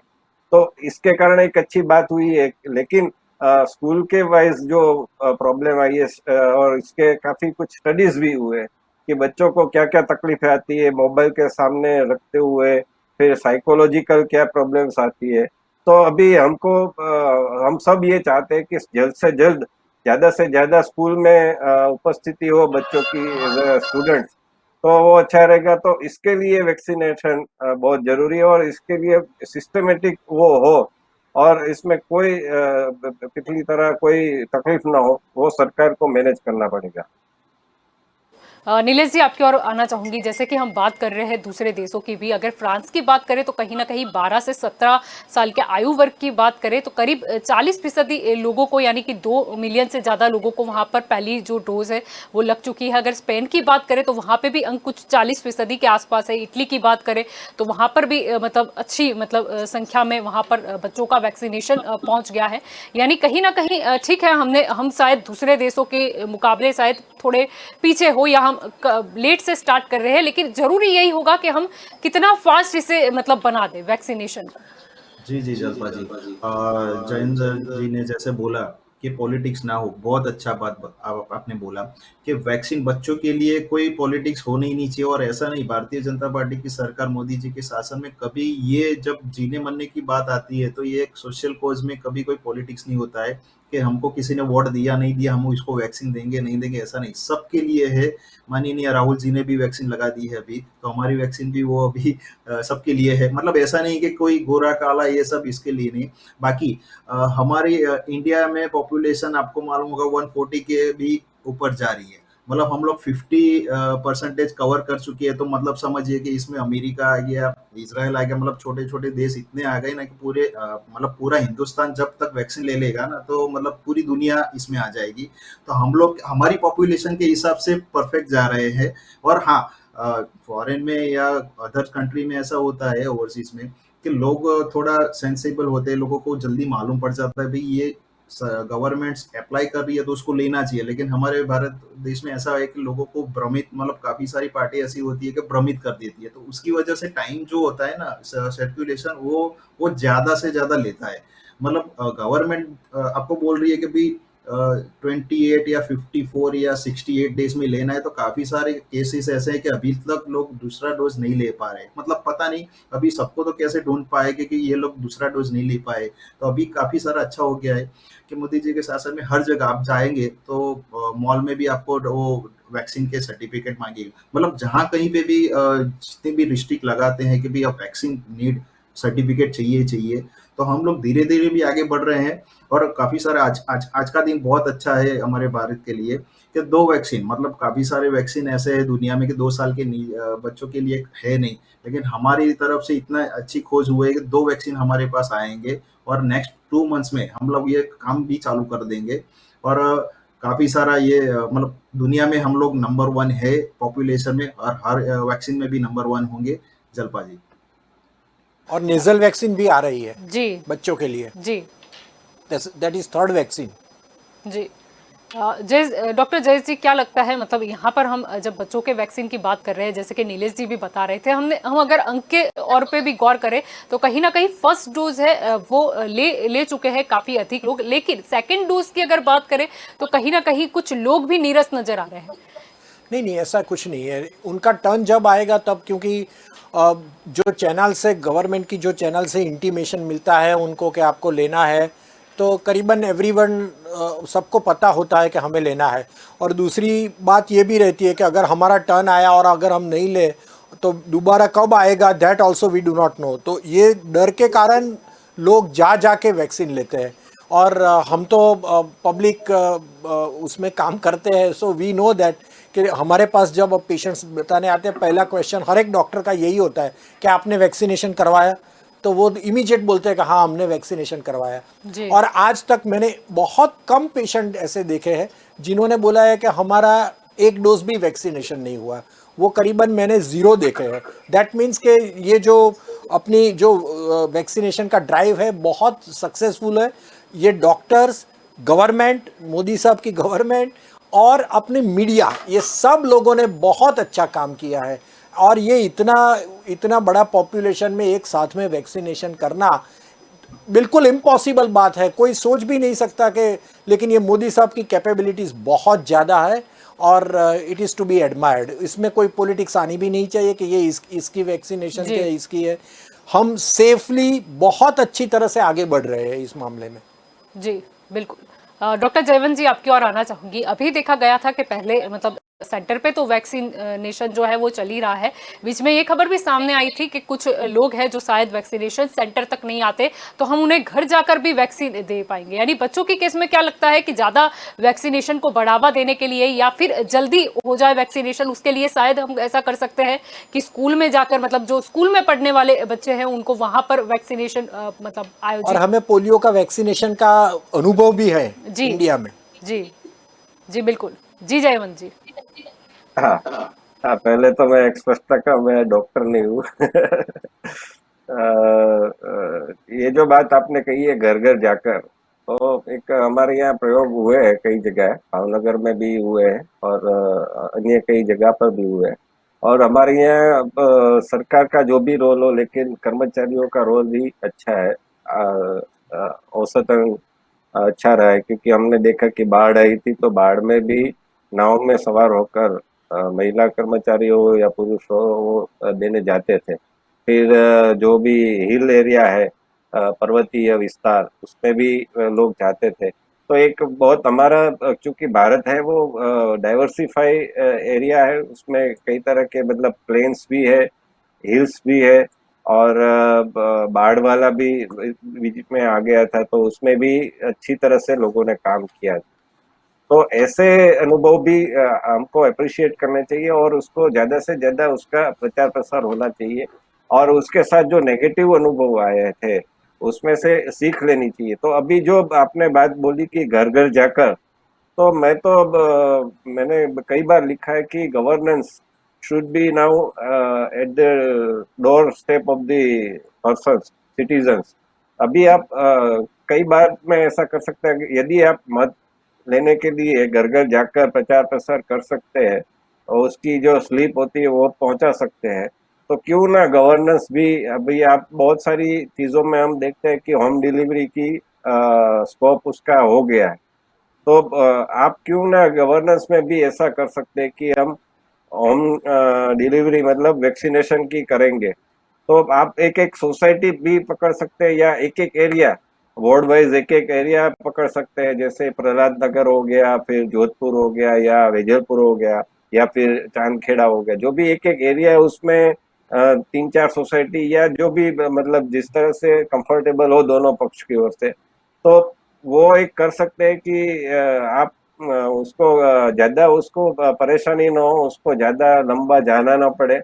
तो इसके कारण एक अच्छी बात हुई है। लेकिन स्कूल के वाइज जो प्रॉब्लम आई है, और इसके काफी कुछ स्टडीज भी हुए कि बच्चों को क्या क्या तकलीफें आती है मोबाइल के सामने रखते हुए, फिर साइकोलॉजिकल क्या प्रॉब्लम्स आती है। तो अभी हमको हम सब ये चाहते हैं कि जल्द से जल्द ज्यादा से ज्यादा स्कूल में उपस्थिति हो बच्चों की एज ए स्टूडेंट, तो वो अच्छा रहेगा। तो इसके लिए वैक्सीनेशन बहुत जरूरी है और इसके लिए सिस्टमेटिक वो हो और इसमें कोई पिछली तरह कोई तकलीफ ना हो, वो सरकार को मैनेज करना पड़ेगा। नीलेश जी, आपकी ओर आना चाहूंगी। जैसे कि हम बात कर रहे हैं दूसरे देशों की भी, अगर फ्रांस की बात करें तो कहीं ना कहीं 12 से 17 साल के आयु वर्ग की बात करें तो करीब 40% लोगों को, यानी कि 2 मिलियन से ज़्यादा लोगों को वहाँ पर पहली जो डोज है वो लग चुकी है। अगर स्पेन की बात करें तो वहाँ पे भी अंक कुछ 40% के आसपास है। इटली की बात करें तो वहाँ पर भी मतलब अच्छी संख्या में वहाँ पर बच्चों का वैक्सीनेशन पहुँच गया है। यानी कहीं ना कहीं ठीक है, हम शायद दूसरे देशों के मुकाबले शायद थोड़े पीछे हो या हम लेट से स्टार्ट कर रहे हैं, लेकिन जरूरी यही होगा कि हम कितना फास्ट इसे बना दें वैक्सीनेशन को। जी जी जल्पा जी, जयेंद्र जी ने जैसे बोला कि पॉलिटिक्स ना हो, बहुत अच्छा बात आपने बोला कि वैक्सीन बच्चों के लिए कोई पॉलिटिक्स होनी ही नहीं चाहिए। और ऐसा नहीं, भारतीय जनता पार्टी की सरकार मोदी जी के शासन में कभी ये जब जीने मरने की बात आती है तो ये एक सोशल कॉज में कभी कोई पॉलिटिक्स नहीं होता है कि हमको किसी ने वोट दिया नहीं दिया हम इसको वैक्सीन देंगे नहीं देंगे, ऐसा नहीं, सबके लिए है। माननीय राहुल जी ने भी वैक्सीन लगा दी है अभी, तो हमारी वैक्सीन भी वो अभी सबके लिए है। मतलब ऐसा नहीं कि कोई गोरा काला ये सब इसके लिए नहीं। बाकी हमारी इंडिया में पॉपुलेशन आपको मालूम होगा 140 के भी ऊपर जा रही है। मतलब हम लोग 50% कवर कर चुके हैं। तो मतलब समझिए कि इसमें अमेरिका आ गया, इसराइल आ गया, मतलब छोटे छोटे देश इतने आ गए ना कि पूरे मतलब पूरा हिंदुस्तान जब तक वैक्सीन ले लेगा ना तो मतलब पूरी दुनिया इसमें आ जाएगी। तो हम लोग हमारी पॉपुलेशन के हिसाब से परफेक्ट जा रहे हैं। और हाँ, फॉरेन में या अदर कंट्री में ऐसा होता है, ओवरसीज में, कि लोग थोड़ा सेंसिबल होते हैं, लोगों को जल्दी मालूम पड़ जाता है भाई ये गवर्नमेंट अप्लाई कर रही है तो उसको लेना चाहिए। लेकिन हमारे भारत देश में ऐसा है कि लोगों को भ्रमित, मतलब काफी सारी पार्टी ऐसी होती है कि भ्रमित कर देती है। तो उसकी वजह से टाइम जो होता है ना सर्कुलेशन, वो ज्यादा से ज्यादा लेता है। मतलब गवर्नमेंट आपको बोल रही है कि भाई 28 या 54 या 68 डेज में लेना है, तो काफी सारे केसेस ऐसे हैं कि अभी तक लोग दूसरा डोज नहीं ले पा रहे। मतलब पता नहीं अभी सबको तो कैसे ढूंढ पाएंगे कि ये लोग दूसरा डोज नहीं ले पाए। तो अभी काफी सारा अच्छा हो गया है कि मोदी जी के शासन में हर जगह आप जाएंगे तो मॉल में भी आपको वो वैक्सीन के सर्टिफिकेट मांगेगा। मतलब जहां कहीं पे भी जितने भी डिस्ट्रिक्ट लगाते हैं कि भाई अब वैक्सीन नीड सर्टिफिकेट चाहिए चाहिए, तो हम लोग धीरे धीरे भी आगे बढ़ रहे हैं। और काफी सारे आज का दिन बहुत अच्छा है हमारे भारत के लिए कि 2 वैक्सीन, मतलब काफी सारे वैक्सीन ऐसे है दुनिया में कि 2 साल के बच्चों के लिए है नहीं, लेकिन हमारी तरफ से इतना अच्छी खोज हुई है कि 2 वैक्सीन हमारे पास आएंगे और नेक्स्ट 2 मंथ्स में हम लोग ये काम भी चालू कर देंगे। और काफी सारा ये मतलब दुनिया में हम लोग नंबर 1 है पॉपुलेशन में, और हर वैक्सीन में भी नंबर 1 होंगे। जल्पा जी, और नेजल वैक्सीन भी आ रही है जी बच्चों के लिए, जी दैट इज 3rd वैक्सीन। जी। डॉक्टर जयेश जी, क्या लगता है, यहाँ पर हम जब बच्चों के वैक्सीन की बात कर रहे हैं, जैसे कि नीलेश जी भी बता रहे थे, हम अगर अंक के और पे भी गौर करें तो कहीं ना कहीं फर्स्ट डोज है वो ले चुके हैं काफी अधिक लोग, लेकिन सेकंड डोज की अगर बात करें तो कहीं ना कहीं कुछ लोग भी नीरस नजर आ रहे हैं। नहीं, ऐसा कुछ नहीं है। उनका टर्न जब आएगा तब, क्योंकि जो चैनल से गवर्नमेंट की जो चैनल से इंटीमेशन मिलता है उनको कि आपको लेना है, तो करीबन एवरीवन सबको पता होता है कि हमें लेना है। और दूसरी बात ये भी रहती है कि अगर हमारा टर्न आया और अगर हम नहीं ले तो दोबारा कब आएगा, that also we do not know. तो ये डर के कारण लोग जा के वैक्सीन लेते हैं। और हम तो पब्लिक उसमें काम करते हैं, सो वी नो दैट कि हमारे पास जब पेशेंट्स बताने आते हैं, पहला क्वेश्चन हर एक डॉक्टर का यही होता है कि आपने वैक्सीनेशन करवाया, तो वो इमीडिएट बोलते हैं कि हाँ हमने वैक्सीनेशन करवाया। जी। और आज तक मैंने बहुत कम पेशेंट ऐसे देखे हैं जिन्होंने बोला है कि हमारा एक डोज भी वैक्सीनेशन नहीं हुआ। वो करीबन मैंने 0 देखे हैं। दैट मीन्स के ये जो अपनी जो वैक्सीनेशन का ड्राइव है बहुत सक्सेसफुल है। ये डॉक्टर्स, गवर्नमेंट, मोदी साहब की गवर्नमेंट और अपने मीडिया, ये सब लोगों ने बहुत अच्छा काम किया है। और ये इतना बड़ा पॉपुलेशन में एक साथ में वैक्सीनेशन करना बिल्कुल इम्पॉसिबल बात है, कोई सोच भी नहीं सकता कि, लेकिन ये मोदी साहब की कैपेबिलिटीज़ बहुत ज़्यादा है और it is to be admired. इसमें कोई पॉलिटिक्स आनी भी नहीं चाहिए कि ये इसकी वैक्सीनेशन जी। है, इसकी है। हम सेफली बहुत अच्छी तरह से आगे बढ़ रहे हैं इस मामले में। जी बिल्कुल। डॉक्टर जयवंत जी, आपकी ओर आना चाहूंगी। अभी देखा गया था कि पहले मतलब सेंटर पे तो वैक्सीनेशन जो है वो चल ही रहा है। बीच में ये खबर भी सामने आई थी कि कुछ लोग हैं जो शायद वैक्सीनेशन सेंटर तक नहीं आते, तो हम उन्हें घर जाकर भी वैक्सीन दे पाएंगे। यानी बच्चों के केस में क्या लगता है कि ज्यादा वैक्सीनेशन को बढ़ावा देने के लिए या फिर जल्दी हो जाए वैक्सीनेशन, उसके लिए शायद हम ऐसा कर सकते हैं कि स्कूल में जाकर, मतलब जो स्कूल में पढ़ने वाले बच्चे हैं उनको वहां पर वैक्सीनेशन मतलब और आयोजित। हमें पोलियो का वैक्सीनेशन का अनुभव भी है जी इंडिया में। जी जी बिल्कुल। जी जयवंत जी। हाँ हाँ, पहले तो मैं स्पष्टता का, मैं डॉक्टर नहीं हूँ। ये जो बात आपने कही है घर घर जाकर, तो एक हमारे यहाँ प्रयोग हुए हैं कई जगह, भावनगर में भी हुए हैं और अन्य कई जगह पर भी हुए हैं। और हमारे यहाँ सरकार का जो भी रोल हो, लेकिन कर्मचारियों का रोल भी अच्छा है, औसतन अच्छा रहा है। क्योंकि हमने देखा कि बाढ़ आई थी, तो बाढ़ में भी नाव में सवार होकर महिला कर्मचारी हो या पुरुष हो, वो देने जाते थे। फिर जो भी हिल एरिया है, पर्वतीय विस्तार, उसमें भी लोग जाते थे। तो एक बहुत हमारा, चूंकि भारत है वो डाइवर्सिफाई एरिया है, उसमें कई तरह के मतलब प्लेन्स भी है, हिल्स भी है, और बाढ़ वाला भी बीच में आ गया था, तो उसमें भी अच्छी तरह से लोगों ने काम किया। तो ऐसे अनुभव भी हमको अप्रिशिएट करने चाहिए और उसको ज्यादा से ज्यादा उसका प्रचार प्रसार होना चाहिए। और उसके साथ जो नेगेटिव अनुभव आए थे उसमें से सीख लेनी चाहिए। तो अभी जो आपने बात बोली कि घर घर जाकर, तो मैं तो अब मैंने कई बार लिखा है कि governance should be now at the door step of the persons, citizens. अभी आप कई बार में ऐसा कर सकते हैं कि यदि आप मत लेने के लिए घर घर जाकर प्रचार प्रसार कर सकते हैं और उसकी जो स्लिप होती है वो पहुंचा सकते हैं, तो क्यों ना गवर्नेंस भी। अभी आप बहुत सारी चीजों में हम देखते हैं कि होम डिलीवरी की स्कोप उसका हो गया है। तो आप क्यों ना गवर्नेंस में भी ऐसा कर सकते हैं कि हम होम डिलीवरी मतलब वैक्सीनेशन की करेंगे। तो आप एक एक सोसाइटी भी पकड़ सकते हैं या एक एक एरिया, वार्ड वाइज एक एक एरिया पकड़ सकते हैं। जैसे प्रहलाद नगर हो गया, फिर जोधपुर हो गया, या वेजलपुर हो गया, या फिर चांदखेड़ा हो गया। जो भी एक एक एरिया है उसमें 3-4 सोसाइटी, या जो भी मतलब जिस तरह से कंफर्टेबल हो दोनों पक्ष की ओर से, तो वो एक कर सकते हैं कि आप उसको ज्यादा उसको परेशानी ना हो, उसको ज्यादा लंबा जाना ना पड़े।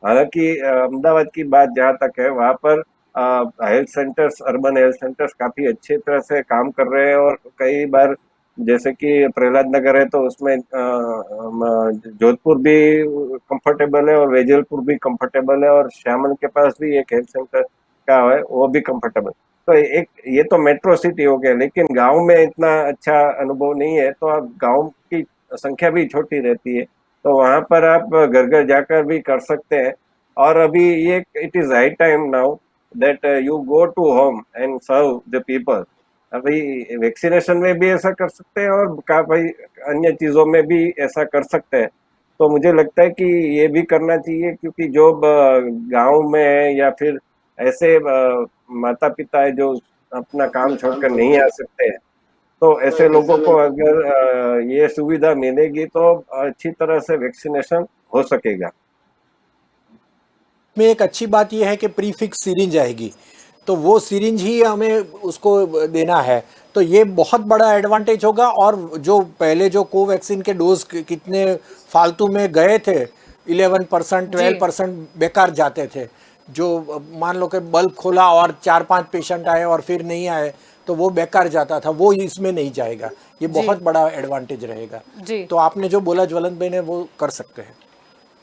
हालांकि अहमदाबाद की बात जहाँ तक है, वहाँ पर health centres, urban health centres काफी अच्छी तरह से काम कर रहे हैं। और कई बार जैसे कि प्रहलाद नगर है, तो उसमें जोधपुर भी कंफर्टेबल है और वेजलपुर भी कंफर्टेबल है, और श्यामल के पास भी एक हेल्थ सेंटर का है, वो भी कंफर्टेबल। तो एक ये तो मेट्रो सिटी हो गया, लेकिन गांव में इतना अच्छा अनुभव नहीं है, तो आप गांव की संख्या भी छोटी रहती है, तो वहां पर आप घर घर जाकर भी कर सकते हैं। और अभी ये it is high time now that you go to home and serve the people. अभी वैक्सीनेशन में भी ऐसा कर सकते हैं और काफी अन्य चीजों में भी ऐसा कर सकते हैं। तो मुझे लगता है कि ये भी करना चाहिए, क्योंकि जो गांव में है या फिर ऐसे माता पिता है जो अपना काम छोड़कर नहीं आ सकते, तो ऐसे लोगों को अगर ये सुविधा मिलेगी तो अच्छी तरह से वैक्सीनेशन हो सकेगा। में एक अच्छी बात यह है कि प्रीफिक्स सिरिंज आएगी, तो वो सिरिंज ही हमें उसको देना है, तो ये बहुत बड़ा एडवांटेज होगा। और जो पहले जो कोवैक्सीन के डोज कितने फालतू में गए थे, 11% जी 12% बेकार जाते थे, जो मान लो कि बल्ब खोला और 4-5 पेशेंट आए और फिर नहीं आए, तो वो बेकार जाता था, वो इसमें नहीं जाएगा। ये जी बहुत बड़ा एडवांटेज रहेगा। जी तो आपने जो बोला ज्वलंत भाई ने, वो कर सकते हैं।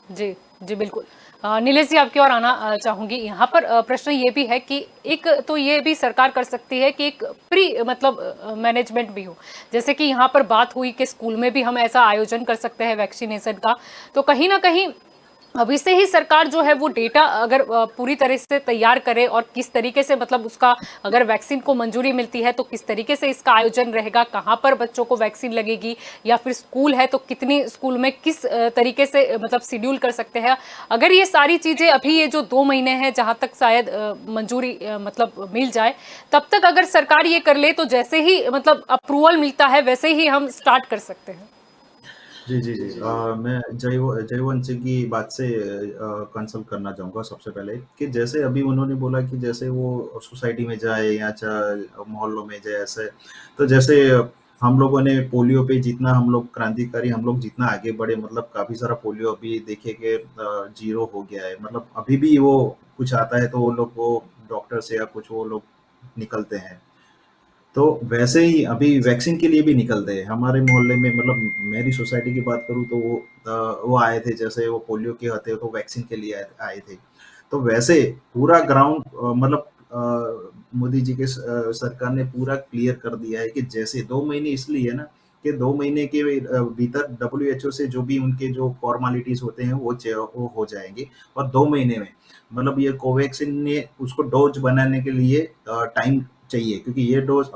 जी जी बिल्कुल। नीलेश जी आपकी ओर आना चाहूंगी। यहाँ पर प्रश्न ये भी है कि एक तो ये भी सरकार कर सकती है कि एक प्री मतलब मैनेजमेंट भी हो, जैसे कि यहाँ पर बात हुई कि स्कूल में भी हम ऐसा आयोजन कर सकते हैं वैक्सीनेशन का। तो कहीं ना कहीं अभी से ही सरकार जो है वो डेटा अगर पूरी तरह से तैयार करे और किस तरीके से मतलब उसका अगर वैक्सीन को मंजूरी मिलती है तो किस तरीके से इसका आयोजन रहेगा, कहाँ पर बच्चों को वैक्सीन लगेगी, या फिर स्कूल है तो कितनी स्कूल में किस तरीके से मतलब शेड्यूल कर सकते हैं। अगर ये सारी चीज़ें अभी ये जो 2 महीने हैं जहाँ तक शायद मंजूरी मतलब मिल जाए, तब तक अगर सरकार ये कर ले तो जैसे ही मतलब अप्रूवल मिलता है वैसे ही हम स्टार्ट कर सकते हैं। जी जी जी मैं जयवंत जी की बात से कंसल्ट करना चाहूँगा सबसे पहले, कि जैसे अभी उन्होंने बोला कि जैसे वो सोसाइटी में जाए या चाहे मोहल्लों में जाए ऐसे, तो जैसे हम लोगों ने पोलियो पे जितना हम लोग क्रांतिकारी, हम लोग जितना आगे बढ़े, मतलब काफ़ी सारा पोलियो अभी देखिए कि जीरो हो गया है। मतलब अभी भी वो कुछ आता है तो वो लोग वो डॉक्टर से या कुछ वो लोग निकलते हैं। तो वैसे ही अभी वैक्सीन के लिए भी निकलते हैं हमारे मोहल्ले में। मतलब मेरी सोसाइटी की बात करूँ तो वो आए थे, जैसे वो पोलियो के होते तो वैक्सीन के लिए आए थे। तो वैसे पूरा ग्राउंड मतलब मोदी जी के सरकार ने पूरा क्लियर कर दिया है कि जैसे 2 महीने इसलिए है ना, कि 2 महीने के भीतर WHO से जो भी उनके जो फॉर्मेलिटीज होते हैं वो हो जाएंगे। और 2 महीने में मतलब ये कोवैक्सीन ने उसको डोज बनाने के लिए टाइम चाहिए, क्योंकि ये डोज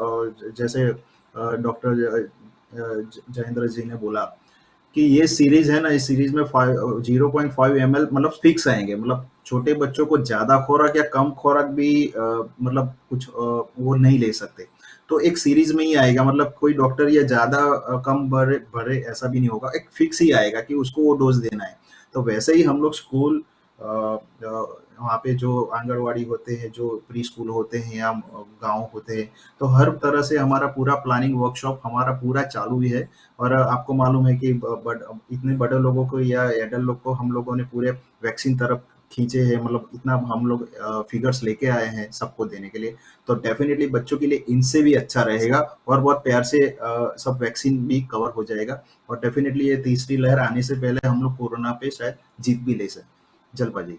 जैसे डॉक्टर जयेंद्र जी ने बोला कि ये सीरीज है ना, इस सीरीज में 0.5 ml मतलब फिक्स आएंगे। मतलब छोटे बच्चों को ज्यादा खुराक या कम खुराक भी मतलब कुछ वो नहीं ले सकते। तो एक सीरीज में ही आएगा, मतलब कोई डॉक्टर या ज्यादा कम भरे भरे ऐसा भी नहीं होगा, एक फिक्स ही आएगा कि उसको वो डोज देना है। तो वैसे ही हम लोग स्कूल वहाँ पे जो आंगनवाड़ी होते हैं, जो प्री स्कूल होते हैं या गांव होते हैं, तो हर तरह से हमारा पूरा प्लानिंग वर्कशॉप हमारा पूरा चालू ही है। और आपको मालूम है कि इतने बड़े लोगों को या एडल्ट लोग को हम लोगों ने पूरे वैक्सीन तरफ खींचे हैं। मतलब इतना हम लोग फिगर्स लेके आए हैं सबको देने के लिए। तो डेफिनेटली बच्चों के लिए इनसे भी अच्छा रहेगा और बहुत प्यार से सब वैक्सीन भी कवर हो जाएगा। और डेफिनेटली ये तीसरी लहर आने से पहले हम लोग कोरोना पे शायद जीत भी ले सकें। जलपा जी।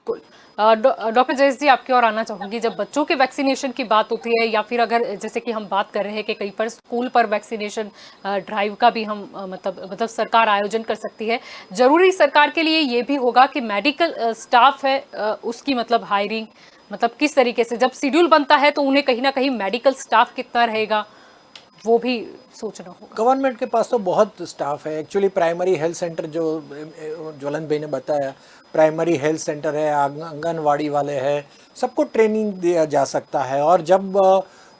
बिल्कुल। डॉक्टर जयेश जी आपकी ओर आना चाहूंगी। जब बच्चों के वैक्सीनेशन की बात होती है या फिर अगर जैसे कि हम बात कर रहे हैं कि कहीं पर स्कूल पर वैक्सीनेशन ड्राइव का भी हम मतलब सरकार आयोजन कर सकती है। जरूरी सरकार के लिए ये भी होगा कि मेडिकल स्टाफ है उसकी मतलब हायरिंग मतलब किस तरीके से जब शेड्यूल बनता है तो उन्हें कहीं ना कहीं मेडिकल स्टाफ कितना रहेगा वो भी सोचना होगा। गवर्नमेंट के पास तो बहुत स्टाफ है एक्चुअली। प्राइमरी हेल्थ सेंटर जो ज्वलंत भाई ने बताया, प्राइमरी हेल्थ सेंटर है, आंगनवाड़ी वाले हैं, सबको ट्रेनिंग दिया जा सकता है। और जब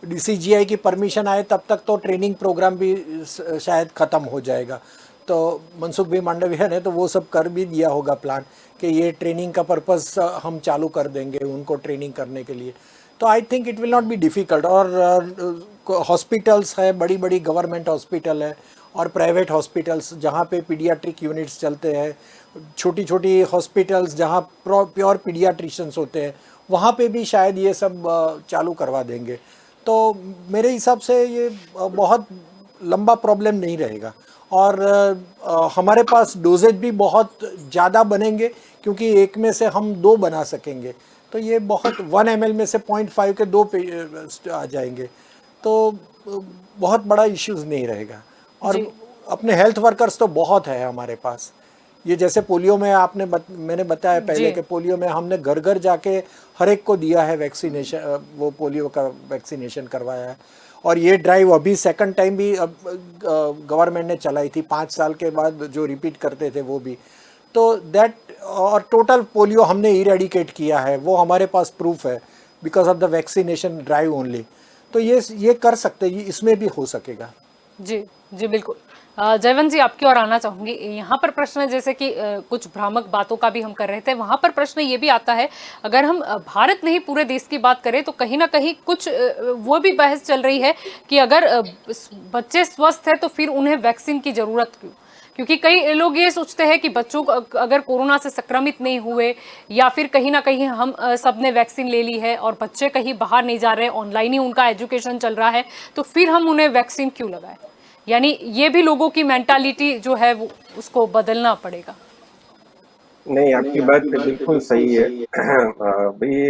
DCGI की परमिशन आए तब तक तो ट्रेनिंग प्रोग्राम भी शायद ख़त्म हो जाएगा। तो मनसुख भाई मांडविया ने तो वो सब कर भी दिया होगा प्लान कि ये ट्रेनिंग का पर्पस हम चालू कर देंगे उनको ट्रेनिंग करने के लिए। तो I think it will not be difficult. और हॉस्पिटल्स है, बड़ी बड़ी गवर्नमेंट हॉस्पिटल है और प्राइवेट हॉस्पिटल्स जहाँ पे पीडियाट्रिक यूनिट्स चलते हैं, छोटी छोटी हॉस्पिटल्स जहाँ प्योर पीडियाट्रिशंस होते हैं, वहाँ पे भी शायद ये सब चालू करवा देंगे। तो मेरे हिसाब से ये बहुत लंबा प्रॉब्लम नहीं रहेगा। और हमारे पास डोजेज भी बहुत ज़्यादा बनेंगे क्योंकि एक में से हम 2 बना सकेंगे। तो ये बहुत 1 ml में से 0.5 के 2 पे आ जाएंगे, तो बहुत बड़ा इश्यूज नहीं रहेगा। और अपने हेल्थ वर्कर्स तो बहुत है हमारे पास। ये जैसे पोलियो में मैंने बताया पहले कि पोलियो में हमने घर घर जाके हर एक को दिया है वैक्सीनेशन, वो पोलियो का वैक्सीनेशन करवाया है। और ये ड्राइव अभी सेकंड टाइम भी गवर्नमेंट ने चलाई थी 5 साल के बाद, जो रिपीट करते थे वो भी। तो दैट और टोटल पोलियो हमने इरेडिकेट किया है, वो हमारे पास प्रूफ है। Because of the vaccination drive only. तो ये कर सकते, ये इसमें भी हो सकेगा। जी जी बिल्कुल। जयवंत जी आपकी ओर आना चाहूंगी। यहाँ पर प्रश्न जैसे कि कुछ भ्रामक बातों का भी हम कर रहे थे, वहां पर प्रश्न ये भी आता है, अगर हम भारत नहीं पूरे देश की बात करें तो कहीं ना कहीं कुछ वो भी बहस चल रही है कि अगर बच्चे स्वस्थ है तो फिर उन्हें वैक्सीन की जरूरत क्यों? क्योंकि कई लोग ये सोचते हैं कि बच्चों को अगर कोरोना से संक्रमित नहीं हुए या फिर कहीं ना कहीं हम सबने वैक्सीन ले ली है और बच्चे कहीं बाहर नहीं जा रहे, ऑनलाइन ही उनका एजुकेशन चल रहा है, तो फिर हम उन्हें वैक्सीन क्यों लगाएं? यानी ये भी लोगों की मेंटालिटी जो है वो उसको बदलना पड़ेगा। नहीं, आपकी बात बिल्कुल सही है। अभी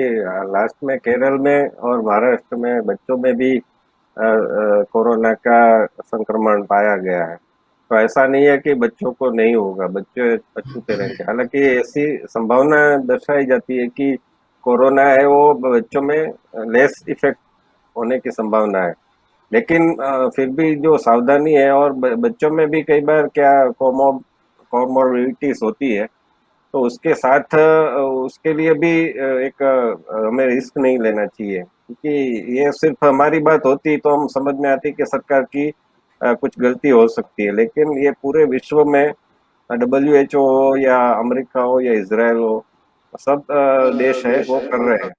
लास्ट में केरल में और महाराष्ट्र में बच्चों में भी कोरोना का संक्रमण पाया गया है। तो ऐसा नहीं है कि बच्चों को नहीं होगा, बच्चे अछूते रहेंगे। हालांकि ऐसी संभावना दर्शाई जाती है कि कोरोना है वो बच्चों में लेस इफेक्ट होने की संभावना है। लेकिन फिर भी जो सावधानी है, और बच्चों में भी कई बार क्या कॉमोर्बिडिटीज होती है, तो उसके साथ उसके लिए भी हमें रिस्क नहीं लेना चाहिए, क्योंकि ये सिर्फ हमारी बात होती तो हम समझ में आती कि सरकार की कुछ गलती हो सकती है, लेकिन ये पूरे विश्व में WHO हो या अमेरिका हो या इजराइल हो, सब देश है वो कर रहे हैं।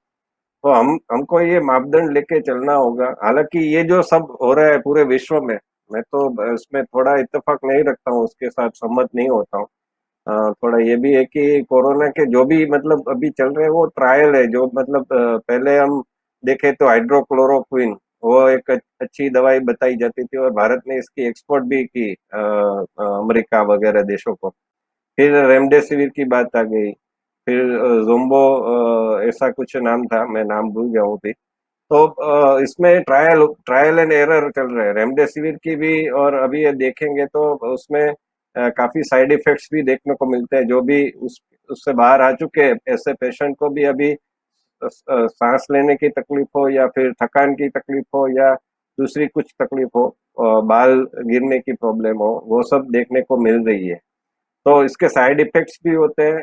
तो हमको ये मापदंड लेके चलना होगा। हालांकि ये जो सब हो रहा है पूरे विश्व में, मैं तो इसमें थोड़ा इत्तेफाक नहीं रखता हूँ, उसके साथ सहमत नहीं होता हूँ। थोड़ा ये भी है कि कोरोना के जो भी मतलब अभी चल रहे हैं वो ट्रायल है। जो मतलब पहले हम देखें तो हाइड्रोक्लोरोक्विन वो एक अच्छी दवाई बताई जाती थी, और भारत ने इसकी एक्सपोर्ट भी की अमेरिका वगैरह देशों को। फिर रेमडेसिविर की बात आ गई, फिर जोम्बो ऐसा कुछ नाम था, मैं नाम भूल गया हूँ अभी। तो इसमें ट्रायल ट्रायल एंड एरर चल रहे हैं रेमडेसिविर की भी, और अभी ये देखेंगे तो उसमें काफी साइड इफेक्ट्स भी देखने को मिलते हैं। जो भी उससे बाहर आ चुके हैं ऐसे पेशेंट को भी अभी सांस लेने की तकलीफ हो, या फिर थकान की तकलीफ हो, या दूसरी कुछ तकलीफ हो, बाल गिरने की प्रॉब्लम हो, वो सब देखने को मिल रही है। तो इसके साइड इफेक्ट्स भी होते हैं।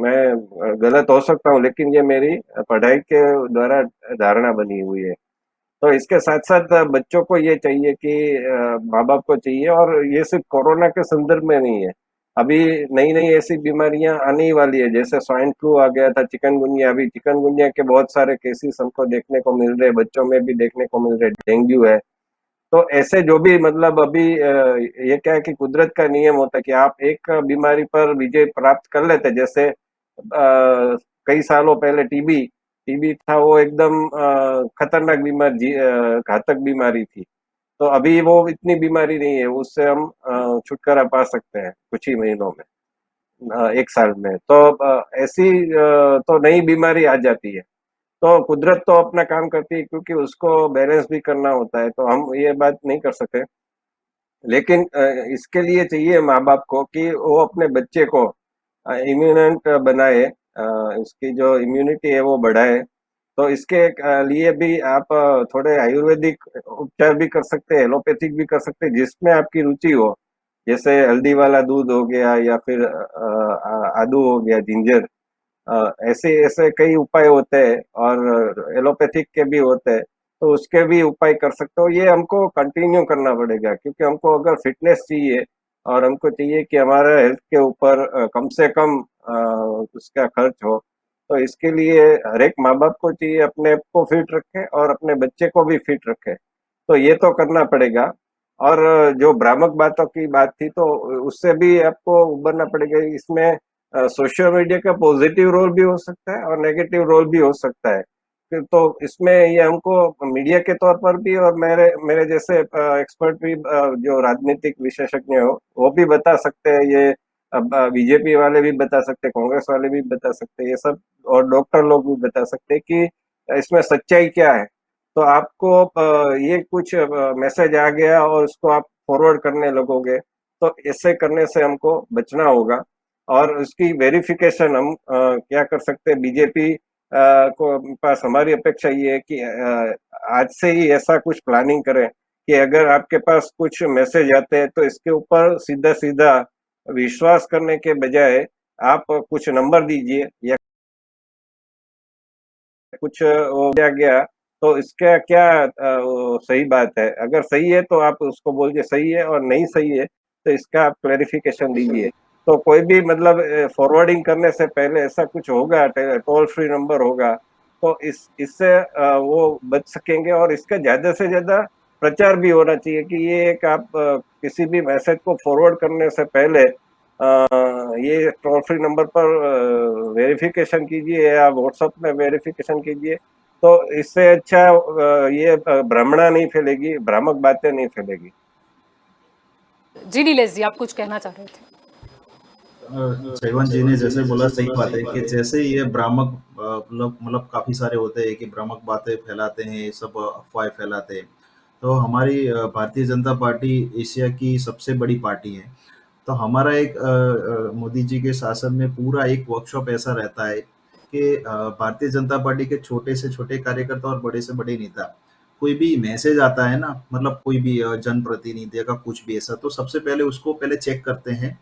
मैं गलत हो सकता हूँ, लेकिन ये मेरी पढ़ाई के द्वारा धारणा बनी हुई है। तो इसके साथ साथ बच्चों को ये चाहिए कि माँ बाप को चाहिए, और ये सिर्फ कोरोना के संदर्भ में नहीं है, अभी नई नई ऐसी बीमारियां आने ही वाली है। जैसे स्वाइन फ्लू आ गया था, चिकनगुनिया, अभी चिकनगुनिया के बहुत सारे केसेस हमको देखने को मिल रहे हैं, बच्चों में भी देखने को मिल रहे, डेंगू है। तो ऐसे जो भी मतलब अभी ये क्या है कि कुदरत का नियम होता है कि आप एक बीमारी पर विजय प्राप्त कर लेते। जैसे कई सालों पहले टीबी टीबी था, वो एकदम खतरनाक बीमारी, घातक बीमारी थी। तो अभी वो इतनी बीमारी नहीं है, उससे हम छुटकारा पा सकते हैं कुछ ही महीनों में, एक साल में। तो ऐसी तो नई बीमारी आ जाती है। तो कुदरत तो अपना काम करती है, क्योंकि उसको बैलेंस भी करना होता है, तो हम ये बात नहीं कर सकते। लेकिन इसके लिए चाहिए माँ बाप को कि वो अपने बच्चे को इम्यूनेंट बनाए, उसकी जो इम्यूनिटी है वो बढ़ाए। तो इसके लिए भी आप थोड़े आयुर्वेदिक उपचार भी कर सकते हैं, एलोपैथिक भी कर सकते हैं, जिसमें आपकी रुचि हो। जैसे हल्दी वाला दूध हो गया, या फिर आदू हो गया, जिंजर, ऐसे ऐसे कई उपाय होते हैं, और एलोपैथिक के भी होते हैं। तो उसके भी उपाय कर सकते हो। ये हमको कंटिन्यू करना पड़ेगा, क्योंकि हमको अगर फिटनेस चाहिए, और हमको चाहिए कि हमारा हेल्थ के ऊपर कम से कम उसका खर्च हो, तो इसके लिए हर एक माँ बाप को चाहिए अपने आप को फिट रखे और अपने बच्चे को भी फिट रखे। तो ये तो करना पड़ेगा। और जो भ्रामक बातों की बात थी, तो उससे भी आपको उबरना पड़ेगा। इसमें सोशल मीडिया का पॉजिटिव रोल भी हो सकता है और नेगेटिव रोल भी हो सकता है। तो इसमें ये हमको मीडिया के तौर पर भी, और मेरे मेरे जैसे एक्सपर्ट भी, जो राजनीतिक विशेषज्ञ हो, वो भी बता सकते हैं ये। अब बीजेपी वाले भी बता सकते हैं, कांग्रेस वाले भी बता सकते हैं ये सब, और डॉक्टर लोग भी बता सकते हैं कि इसमें सच्चाई क्या है। तो आपको ये कुछ मैसेज आ गया और उसको आप फॉरवर्ड करने लगोगे, तो ऐसे करने से हमको बचना होगा। और उसकी वेरिफिकेशन हम क्या कर सकते हैं, बीजेपी को पास हमारी अपेक्षा ये है कि आज से ही ऐसा कुछ प्लानिंग करें कि अगर आपके पास कुछ मैसेज आते हैं, तो इसके ऊपर सीधा सीधा विश्वास करने के बजाय आप कुछ नंबर दीजिए, या कुछ वो किया गया, तो इसका क्या वो सही बात है? अगर सही है तो आप उसको बोलिए सही है, और नहीं सही है तो इसका आप क्लैरिफिकेशन दीजिए। तो कोई भी मतलब फॉरवर्डिंग करने से पहले ऐसा कुछ होगा, टोल फ्री नंबर होगा, तो इससे वो बच सकेंगे। और इसका ज़्यादा से ज़्यादा प्रचार भी होना चाहिए कि ये एक आप किसी भी मैसेज को फॉरवर्ड करने से पहले ये टोल फ्री नंबर पर वेरिफिकेशन कीजिए या व्हाट्सएप में वेरिफिकेशन कीजिए। तो इससे अच्छा ये भ्रमणा नहीं फैलेगी, भ्रामक बातें नहीं फैलेगी। जी नीलेश जी, आप कुछ कहना चाह रहे थे? जयवंत जी ने जैसे बोला सही बात है कि जैसे ये भ्रामक मतलब काफी सारे होते हैं कि भ्रामक बातें फैलाते हैं, ये सब अफवाहें फैलाते हैं। तो हमारी भारतीय जनता पार्टी एशिया की सबसे बड़ी पार्टी है। तो हमारा एक मोदी जी के शासन में पूरा एक वर्कशॉप ऐसा रहता है कि भारतीय जनता पार्टी के छोटे से छोटे कार्यकर्ता और बड़े से बड़े नेता, कोई भी मैसेज आता है ना, मतलब कोई भी जनप्रतिनिधि का कुछ भी ऐसा, तो सबसे पहले उसको पहले चेक करते हैं।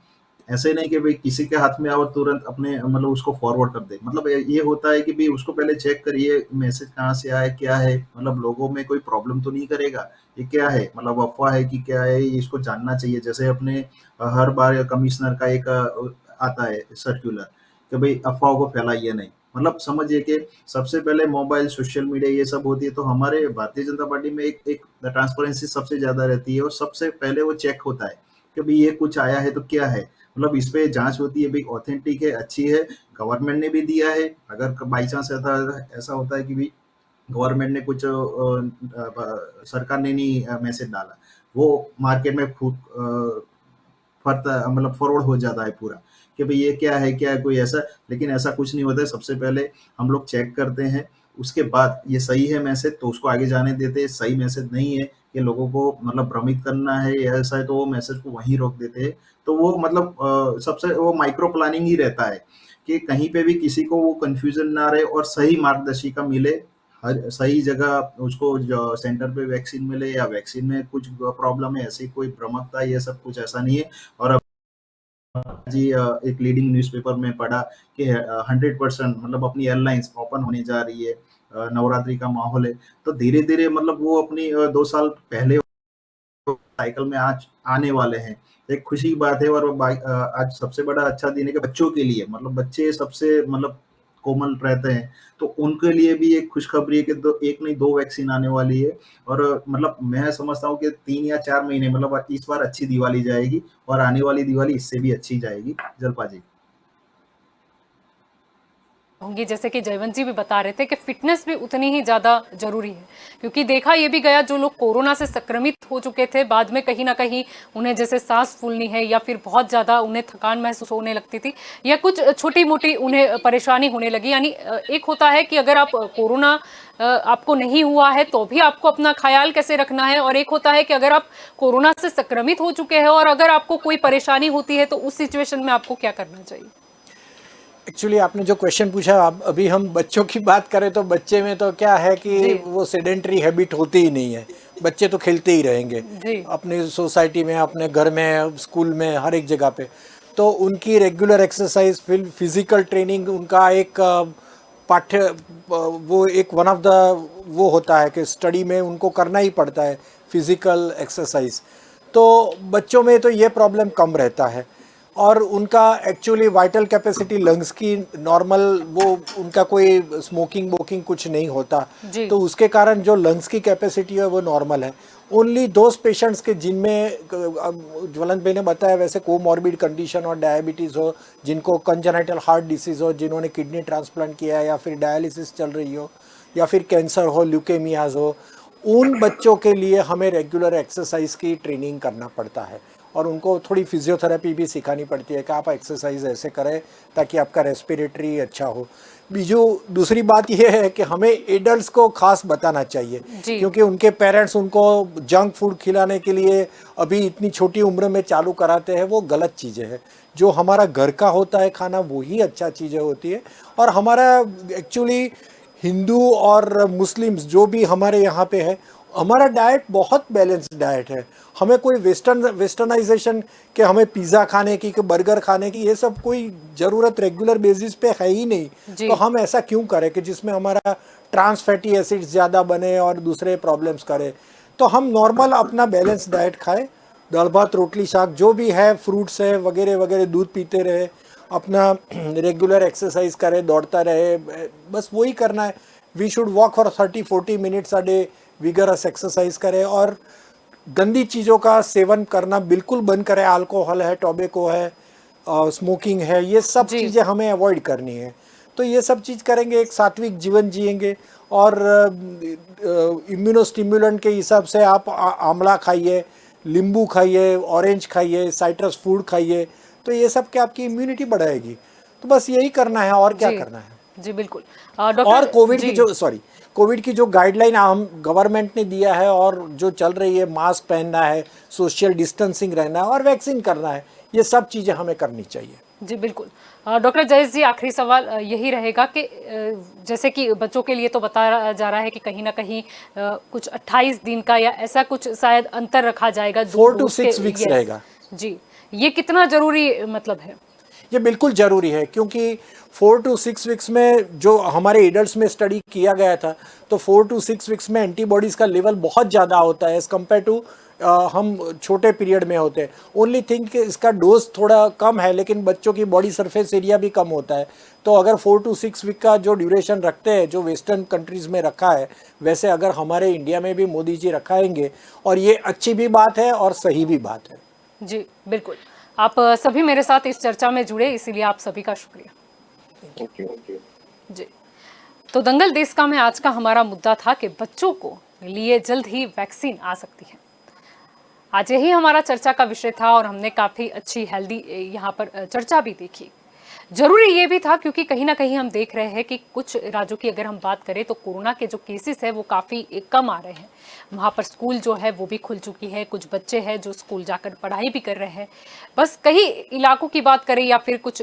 ऐसे नहीं कि भाई किसी के हाथ में आओ तुरंत अपने मतलब उसको फॉरवर्ड कर दे। मतलब ये होता है कि भाई उसको पहले चेक करिए मैसेज कहाँ से आया, क्या है, मतलब लोगों में कोई प्रॉब्लम तो नहीं करेगा, ये क्या है, मतलब अफवाह है कि क्या है, ये इसको जानना चाहिए। जैसे अपने हर बार कमिश्नर का एक आता है सर्कुलर कि भाई अफवाहों को फैलाइए नहीं। मतलब समझिए कि सबसे पहले मोबाइल, सोशल मीडिया ये सब होती है, तो हमारे भारतीय जनता पार्टी में एक एक ट्रांसपेरेंसी सबसे ज्यादा रहती है, और सबसे पहले वो चेक होता है कि भाई ये कुछ आया है तो क्या है, मतलब इस पे जांच होती है भाई ऑथेंटिक है, अच्छी है, गवर्नमेंट ने भी दिया है। अगर बाई चांस ऐसा होता है कि भाई गवर्नमेंट ने कुछ सरकार ने नहीं मैसेज डाला, वो मार्केट में खूब फरता मतलब फॉरवर्ड हो जाता है पूरा कि भाई ये क्या है कोई ऐसा। लेकिन ऐसा कुछ नहीं होता है। सबसे पहले हम लोग चेक करते हैं, उसके बाद ये सही है मैसेज तो उसको आगे जाने देते हैं, सही मैसेज नहीं है कि लोगों को मतलब भ्रमित करना है या ऐसा है, तो वो मैसेज को वहीं रोक देते हैं। तो वो मतलब सबसे वो माइक्रो प्लानिंग ही रहता है कि कहीं पे भी किसी को वो कंफ्यूजन ना रहे और सही मार्गदर्शिका मिले, हर सही जगह उसको जो सेंटर पे वैक्सीन मिले या वैक्सीन में कुछ प्रॉब्लम है, ऐसी कोई भ्रमकता ये सब कुछ ऐसा नहीं है। और जी एक लीडिंग न्यूज़पेपर में पढ़ा कि 100% मतलब अपनी एयरलाइंस ओपन होने जा रही है, नवरात्रि का माहौल है। तो धीरे धीरे मतलब वो अपनी 2 साल पहले साइकिल में आज आने वाले हैं। एक खुशी की बात है। और आज सबसे बड़ा अच्छा दिन है कि बच्चों के लिए, मतलब बच्चे सबसे मतलब कोमल रहते हैं, तो उनके लिए भी एक खुशखबरी है कि एक नहीं दो वैक्सीन आने वाली है। और मतलब मैं समझता हूँ कि 3 या 4 महीने मतलब इस बार अच्छी दिवाली जाएगी और आने वाली दिवाली इससे भी अच्छी जाएगी। जलपा जी। होंगी, जैसे कि जयवंत जी भी बता रहे थे कि फिटनेस भी उतनी ही ज़्यादा जरूरी है, क्योंकि देखा ये भी गया जो लोग कोरोना से संक्रमित हो चुके थे, बाद में कहीं ना कहीं उन्हें जैसे सांस फूलनी है या फिर बहुत ज़्यादा उन्हें थकान महसूस होने लगती थी या कुछ छोटी मोटी उन्हें परेशानी होने लगी। यानी एक होता है कि अगर आप कोरोना आपको नहीं हुआ है तो भी आपको अपना ख्याल कैसे रखना है, और एक होता है कि अगर आप कोरोना से संक्रमित हो चुके हैं और अगर आपको कोई परेशानी होती है तो उस सिचुएशन में आपको क्या करना चाहिए। एक्चुअली आपने जो क्वेश्चन पूछा, अभी हम बच्चों की बात करें तो बच्चे में तो क्या है कि वो सेडेंटरी हैबिट होती ही नहीं है। बच्चे तो खेलते ही रहेंगे अपनी सोसाइटी में, अपने घर में, स्कूल में, हर एक जगह पे। तो उनकी रेगुलर एक्सरसाइज, फिजिकल ट्रेनिंग उनका एक पाठ्य वो एक वन ऑफ द वो होता है कि स्टडी में उनको करना ही पड़ता है फिजिकल एक्सरसाइज। तो बच्चों में तो ये प्रॉब्लम कम रहता है और उनका एक्चुअली वाइटल कैपेसिटी लंग्स की नॉर्मल, वो उनका कोई स्मोकिंग वोकिंग कुछ नहीं होता, तो उसके कारण जो लंग्स की कैपेसिटी है वो नॉर्मल है। ओनली दोज पेशेंट्स के जिनमें ज्वलंत भाई ने बताया वैसे कोमॉर्बिड कंडीशन और डायबिटीज़ हो, जिनको कंजेनाइटल हार्ट डिसीज़ हो, जिन्होंने किडनी ट्रांसप्लांट किया है या फिर डायलिसिस चल रही हो या फिर कैंसर हो, ल्यूकेमियाज हो, उन बच्चों के लिए हमें रेगुलर एक्सरसाइज की ट्रेनिंग करना पड़ता है और उनको थोड़ी फिजियोथेरेपी भी सिखानी पड़ती है कि आप एक्सरसाइज ऐसे करें ताकि आपका रेस्पिरेटरी अच्छा हो। दूसरी बात यह है कि हमें एडल्ट्स को खास बताना चाहिए, क्योंकि उनके पेरेंट्स उनको जंक फूड खिलाने के लिए अभी इतनी छोटी उम्र में चालू कराते हैं, वो गलत चीज़ें हैं। जो हमारा घर का होता है खाना वही अच्छा चीज़ें होती है। और हमारा एक्चुअली हिंदू और मुस्लिम्स जो भी हमारे यहाँ पे है हमारा डाइट बहुत बैलेंस्ड डाइट है। हमें कोई वेस्टर्नाइजेशन के हमें पिज़्ज़ा खाने की, कि बर्गर खाने की, ये सब कोई ज़रूरत रेगुलर बेसिस पे है ही नहीं। जी। तो हम ऐसा क्यों करें कि जिसमें हमारा ट्रांस फैटी एसिड्स ज़्यादा बने और दूसरे प्रॉब्लम्स करे। तो हम नॉर्मल अपना बैलेंस डाइट खाएं, दाल भात रोटली शाक जो भी है, फ्रूट्स है वगैरह वगैरह, दूध पीते रहे, अपना रेगुलर एक्सरसाइज करे, दौड़ता रहे, बस वही करना है। We should walk for 30-40 minutes a day, vigorous exercise करें, और गंदी चीज़ों का सेवन करना बिल्कुल बंद करें। अल्कोहल है, टोबैको है, स्मोकिंग है, ये सब जी। चीज़ें हमें अवॉइड करनी है। तो ये सब चीज़ करेंगे, एक सात्विक जीवन जिएंगे। और इम्यूनोस्टिम्युलेंट के हिसाब से आप आंवला खाइए, नींबू खाइए, ऑरेंज खाइए, साइट्रस फूड खाइए, तो ये सब क्या आपकी इम्यूनिटी बढ़ाएगी। तो बस यही करना है, और क्या जी। करना है। जी बिल्कुल। और डॉक्टर कोविड की जी। जो कोविड की जो गाइडलाइन हम गवर्नमेंट ने दिया है और जो चल रही है, मास्क पहनना है, सोशल डिस्टेंसिंग रहना है और वैक्सीन करना है, ये सब चीज़ें हमें करनी चाहिए। जी बिल्कुल। डॉक्टर जयेश जी, आखिरी सवाल यही रहेगा कि जैसे कि बच्चों के लिए तो बताया जा रहा है कि कहीं ना कहीं कुछ 28 दिन का या ऐसा कुछ शायद अंतर रखा जाएगा 4 to डोज 6 वीक्स रहेगा। जी, ये कितना जरूरी मतलब है? ये बिल्कुल ज़रूरी है, क्योंकि 4 to 6 वीक्स में जो हमारे एडल्ट्स में स्टडी किया गया था, तो 4 to 6 वीक्स में एंटीबॉडीज़ का लेवल बहुत ज़्यादा होता है एज़ कम्पेयर टू हम छोटे पीरियड में होते हैं। ओनली थिंग कि इसका डोज थोड़ा कम है, लेकिन बच्चों की बॉडी सरफेस एरिया भी कम होता है। तो अगर 4 to 6 वीक का जो ड्यूरेशन रखते हैं, जो वेस्टर्न कंट्रीज़ में रखा है, वैसे अगर हमारे इंडिया में भी मोदी जी रखाएंगे, और ये अच्छी भी बात है और सही भी बात है। जी बिल्कुल। आप सभी मेरे साथ इस चर्चा में जुड़े, इसीलिए आप सभी का शुक्रिया। Thank you. जी, तो दंगल देश का में आज का हमारा मुद्दा था कि बच्चों को लिए जल्द ही वैक्सीन आ सकती है। आज यही हमारा चर्चा का विषय था और हमने काफी अच्छी हेल्दी यहाँ पर चर्चा भी देखी। जरूरी ये भी था क्योंकि कहीं ना कहीं हम देख रहे हैं कि कुछ राज्यों की अगर हम बात करें तो कोरोना के जो केसेस है वो काफी कम आ रहे हैं। वहाँ पर स्कूल जो है वो भी खुल चुकी है, कुछ बच्चे हैं जो स्कूल जाकर पढ़ाई भी कर रहे हैं। बस कई इलाकों की बात करें या फिर कुछ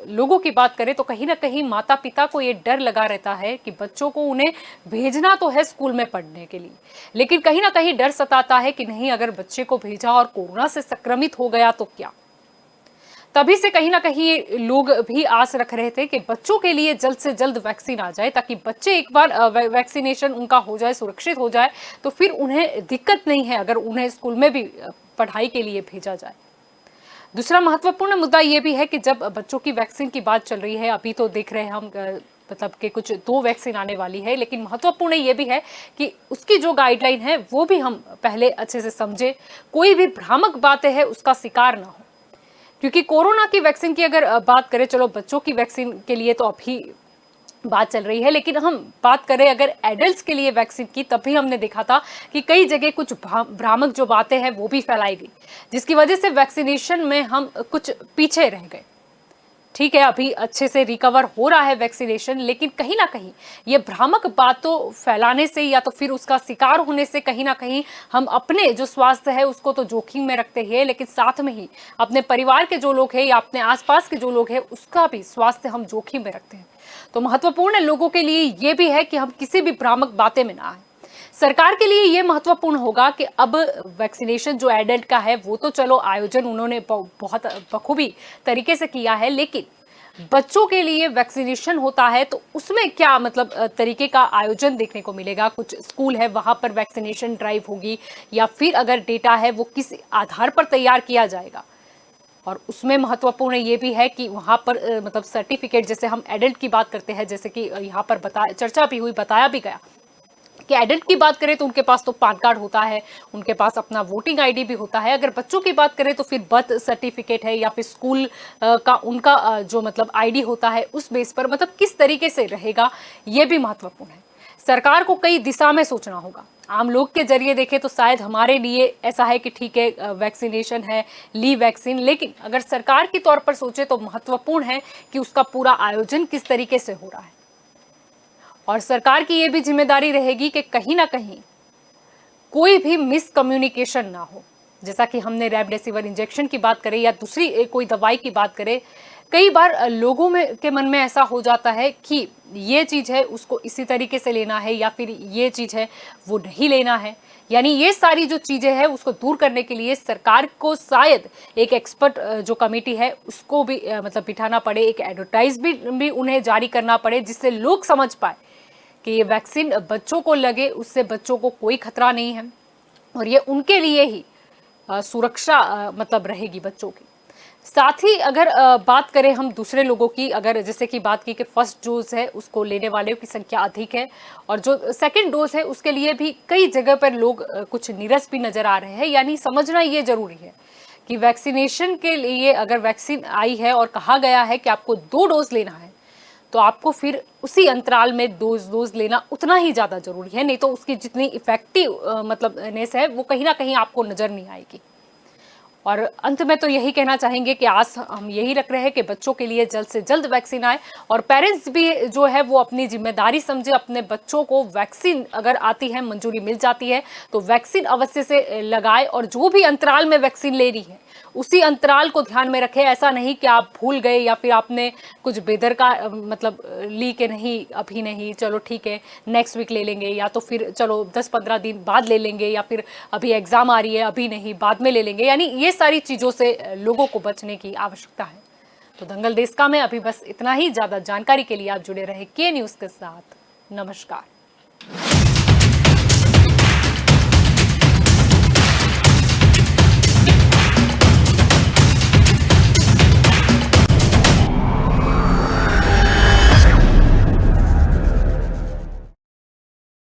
लोगों की बात करें तो कहीं ना कहीं माता पिता को ये डर लगा रहता है कि बच्चों को उन्हें भेजना तो है स्कूल में पढ़ने के लिए, लेकिन कहीं ना कहीं डर सताता है कि नहीं, अगर बच्चे को भेजा और कोरोना से संक्रमित हो गया तो क्या। तभी से कहीं ना कहीं लोग भी आस रख रहे थे कि बच्चों के लिए जल्द से जल्द वैक्सीन आ जाए, ताकि बच्चे एक बार वैक्सीनेशन उनका हो जाए, सुरक्षित हो जाए, तो फिर उन्हें दिक्कत नहीं है अगर उन्हें स्कूल में भी पढ़ाई के लिए भेजा जाए। दूसरा महत्वपूर्ण मुद्दा ये भी है कि जब बच्चों की वैक्सीन की बात चल रही है, अभी तो देख रहे हैं हम मतलब कि कुछ 2 वैक्सीन आने वाली है, लेकिन महत्वपूर्ण ये भी है कि उसकी जो गाइडलाइन है वो भी हम पहले अच्छे से समझे, कोई भी भ्रामक बातें हैं उसका शिकार ना हो। क्योंकि कोरोना की वैक्सीन की अगर बात करें, चलो बच्चों की वैक्सीन के लिए तो अभी बात चल रही है, लेकिन हम बात करें अगर एडल्ट्स के लिए वैक्सीन की, तब भी हमने देखा था कि कई जगह कुछ भ्रामक जो बातें हैं वो भी फैलाई गई, जिसकी वजह से वैक्सीनेशन में हम कुछ पीछे रह गए। ठीक है, अभी अच्छे से रिकवर हो रहा है वैक्सीनेशन, लेकिन कहीं ना कहीं ये भ्रामक बातों फैलाने से या तो फिर उसका शिकार होने से कहीं ना कहीं हम अपने जो स्वास्थ्य है उसको तो जोखिम में रखते हैं, लेकिन साथ में ही अपने परिवार के जो लोग हैं या अपने आसपास के जो लोग हैं उसका भी स्वास्थ्य हम जोखिम में रखते हैं। तो महत्वपूर्ण लोगों के लिए ये भी है कि हम किसी भी भ्रामक बातें में ना आए। सरकार के लिए ये महत्वपूर्ण होगा कि अब वैक्सीनेशन जो एडल्ट का है वो तो चलो आयोजन उन्होंने बहुत बखूबी तरीके से किया है, लेकिन बच्चों के लिए वैक्सीनेशन होता है तो उसमें क्या मतलब तरीके का आयोजन देखने को मिलेगा। कुछ स्कूल है वहां पर वैक्सीनेशन ड्राइव होगी, या फिर अगर डेटा है वो किस आधार पर तैयार किया जाएगा। और उसमें महत्वपूर्ण ये भी है कि वहां पर मतलब सर्टिफिकेट, जैसे हम एडल्ट की बात करते हैं, जैसे कि यहाँ पर चर्चा भी हुई, बताया भी गया कि एडल्ट की बात करें तो उनके पास तो पैन कार्ड होता है, उनके पास अपना वोटिंग आईडी भी होता है। अगर बच्चों की बात करें तो फिर बर्थ सर्टिफिकेट है या फिर स्कूल का उनका जो मतलब आईडी होता है, उस बेस पर मतलब किस तरीके से रहेगा ये भी महत्वपूर्ण है। सरकार को कई दिशा में सोचना होगा। आम लोग के जरिए देखें तो शायद हमारे लिए ऐसा है कि ठीक है वैक्सीनेशन है, ली वैक्सीन, लेकिन अगर सरकार के तौर पर सोचे तो महत्वपूर्ण है कि उसका पूरा आयोजन किस तरीके से हो रहा है। और सरकार की यह भी जिम्मेदारी रहेगी कि कहीं ना कहीं कोई भी मिसकम्युनिकेशन ना हो। जैसा कि हमने रेमडेसिविर इंजेक्शन की बात करें या दूसरी कोई दवाई की बात करें, कई बार लोगों में के मन में ऐसा हो जाता है कि ये चीज़ है उसको इसी तरीके से लेना है या फिर ये चीज़ है वो नहीं लेना है। यानी ये सारी जो चीज़ें हैं उसको दूर करने के लिए सरकार को शायद एक एक्सपर्ट जो कमेटी है उसको भी मतलब बिठाना पड़े, एक एडवर्टाइज भी उन्हें जारी करना पड़े जिससे लोग समझ पाए कि ये वैक्सीन बच्चों को लगे उससे बच्चों को कोई खतरा नहीं है और ये उनके लिए ही सुरक्षा मतलब रहेगी बच्चों की। साथ ही अगर बात करें हम दूसरे लोगों की, अगर जैसे कि बात की कि फर्स्ट डोज है उसको लेने वालों की संख्या अधिक है और जो सेकंड डोज है उसके लिए भी कई जगह पर लोग कुछ नीरस भी नजर आ रहे हैं। यानी समझना ये जरूरी है कि वैक्सीनेशन के लिए अगर वैक्सीन आई है और कहा गया है कि आपको 2 डोज लेना है तो आपको फिर उसी अंतराल में डोज लेना उतना ही ज़्यादा जरूरी है, नहीं तो उसकी जितनी इफेक्टिव मतलब नेस है वो कहीं ना कहीं आपको नज़र नहीं आएगी। और अंत में तो यही कहना चाहेंगे कि आज हम यही रख रहे हैं कि बच्चों के लिए जल्द से जल्द वैक्सीन आए और पेरेंट्स भी जो है वो अपनी जिम्मेदारी समझे, अपने बच्चों को वैक्सीन अगर आती है, मंजूरी मिल जाती है तो वैक्सीन अवश्य से लगाए और जो भी अंतराल में वैक्सीन ले रही है उसी अंतराल को ध्यान में रखें। ऐसा नहीं कि आप भूल गए या फिर आपने कुछ बेदरकार मतलब ली के नहीं, अभी नहीं, चलो ठीक है नेक्स्ट वीक ले लेंगे या तो फिर चलो 10-15 दिन बाद ले लेंगे या फिर अभी एग्जाम आ रही है अभी नहीं बाद में ले लेंगे। यानी ये सारी चीज़ों से लोगों को बचने की आवश्यकता है। तो दंगल देश का में अभी बस इतना ही। ज़्यादा जानकारी के लिए आप जुड़े रहे के न्यूज़ के साथ। नमस्कार।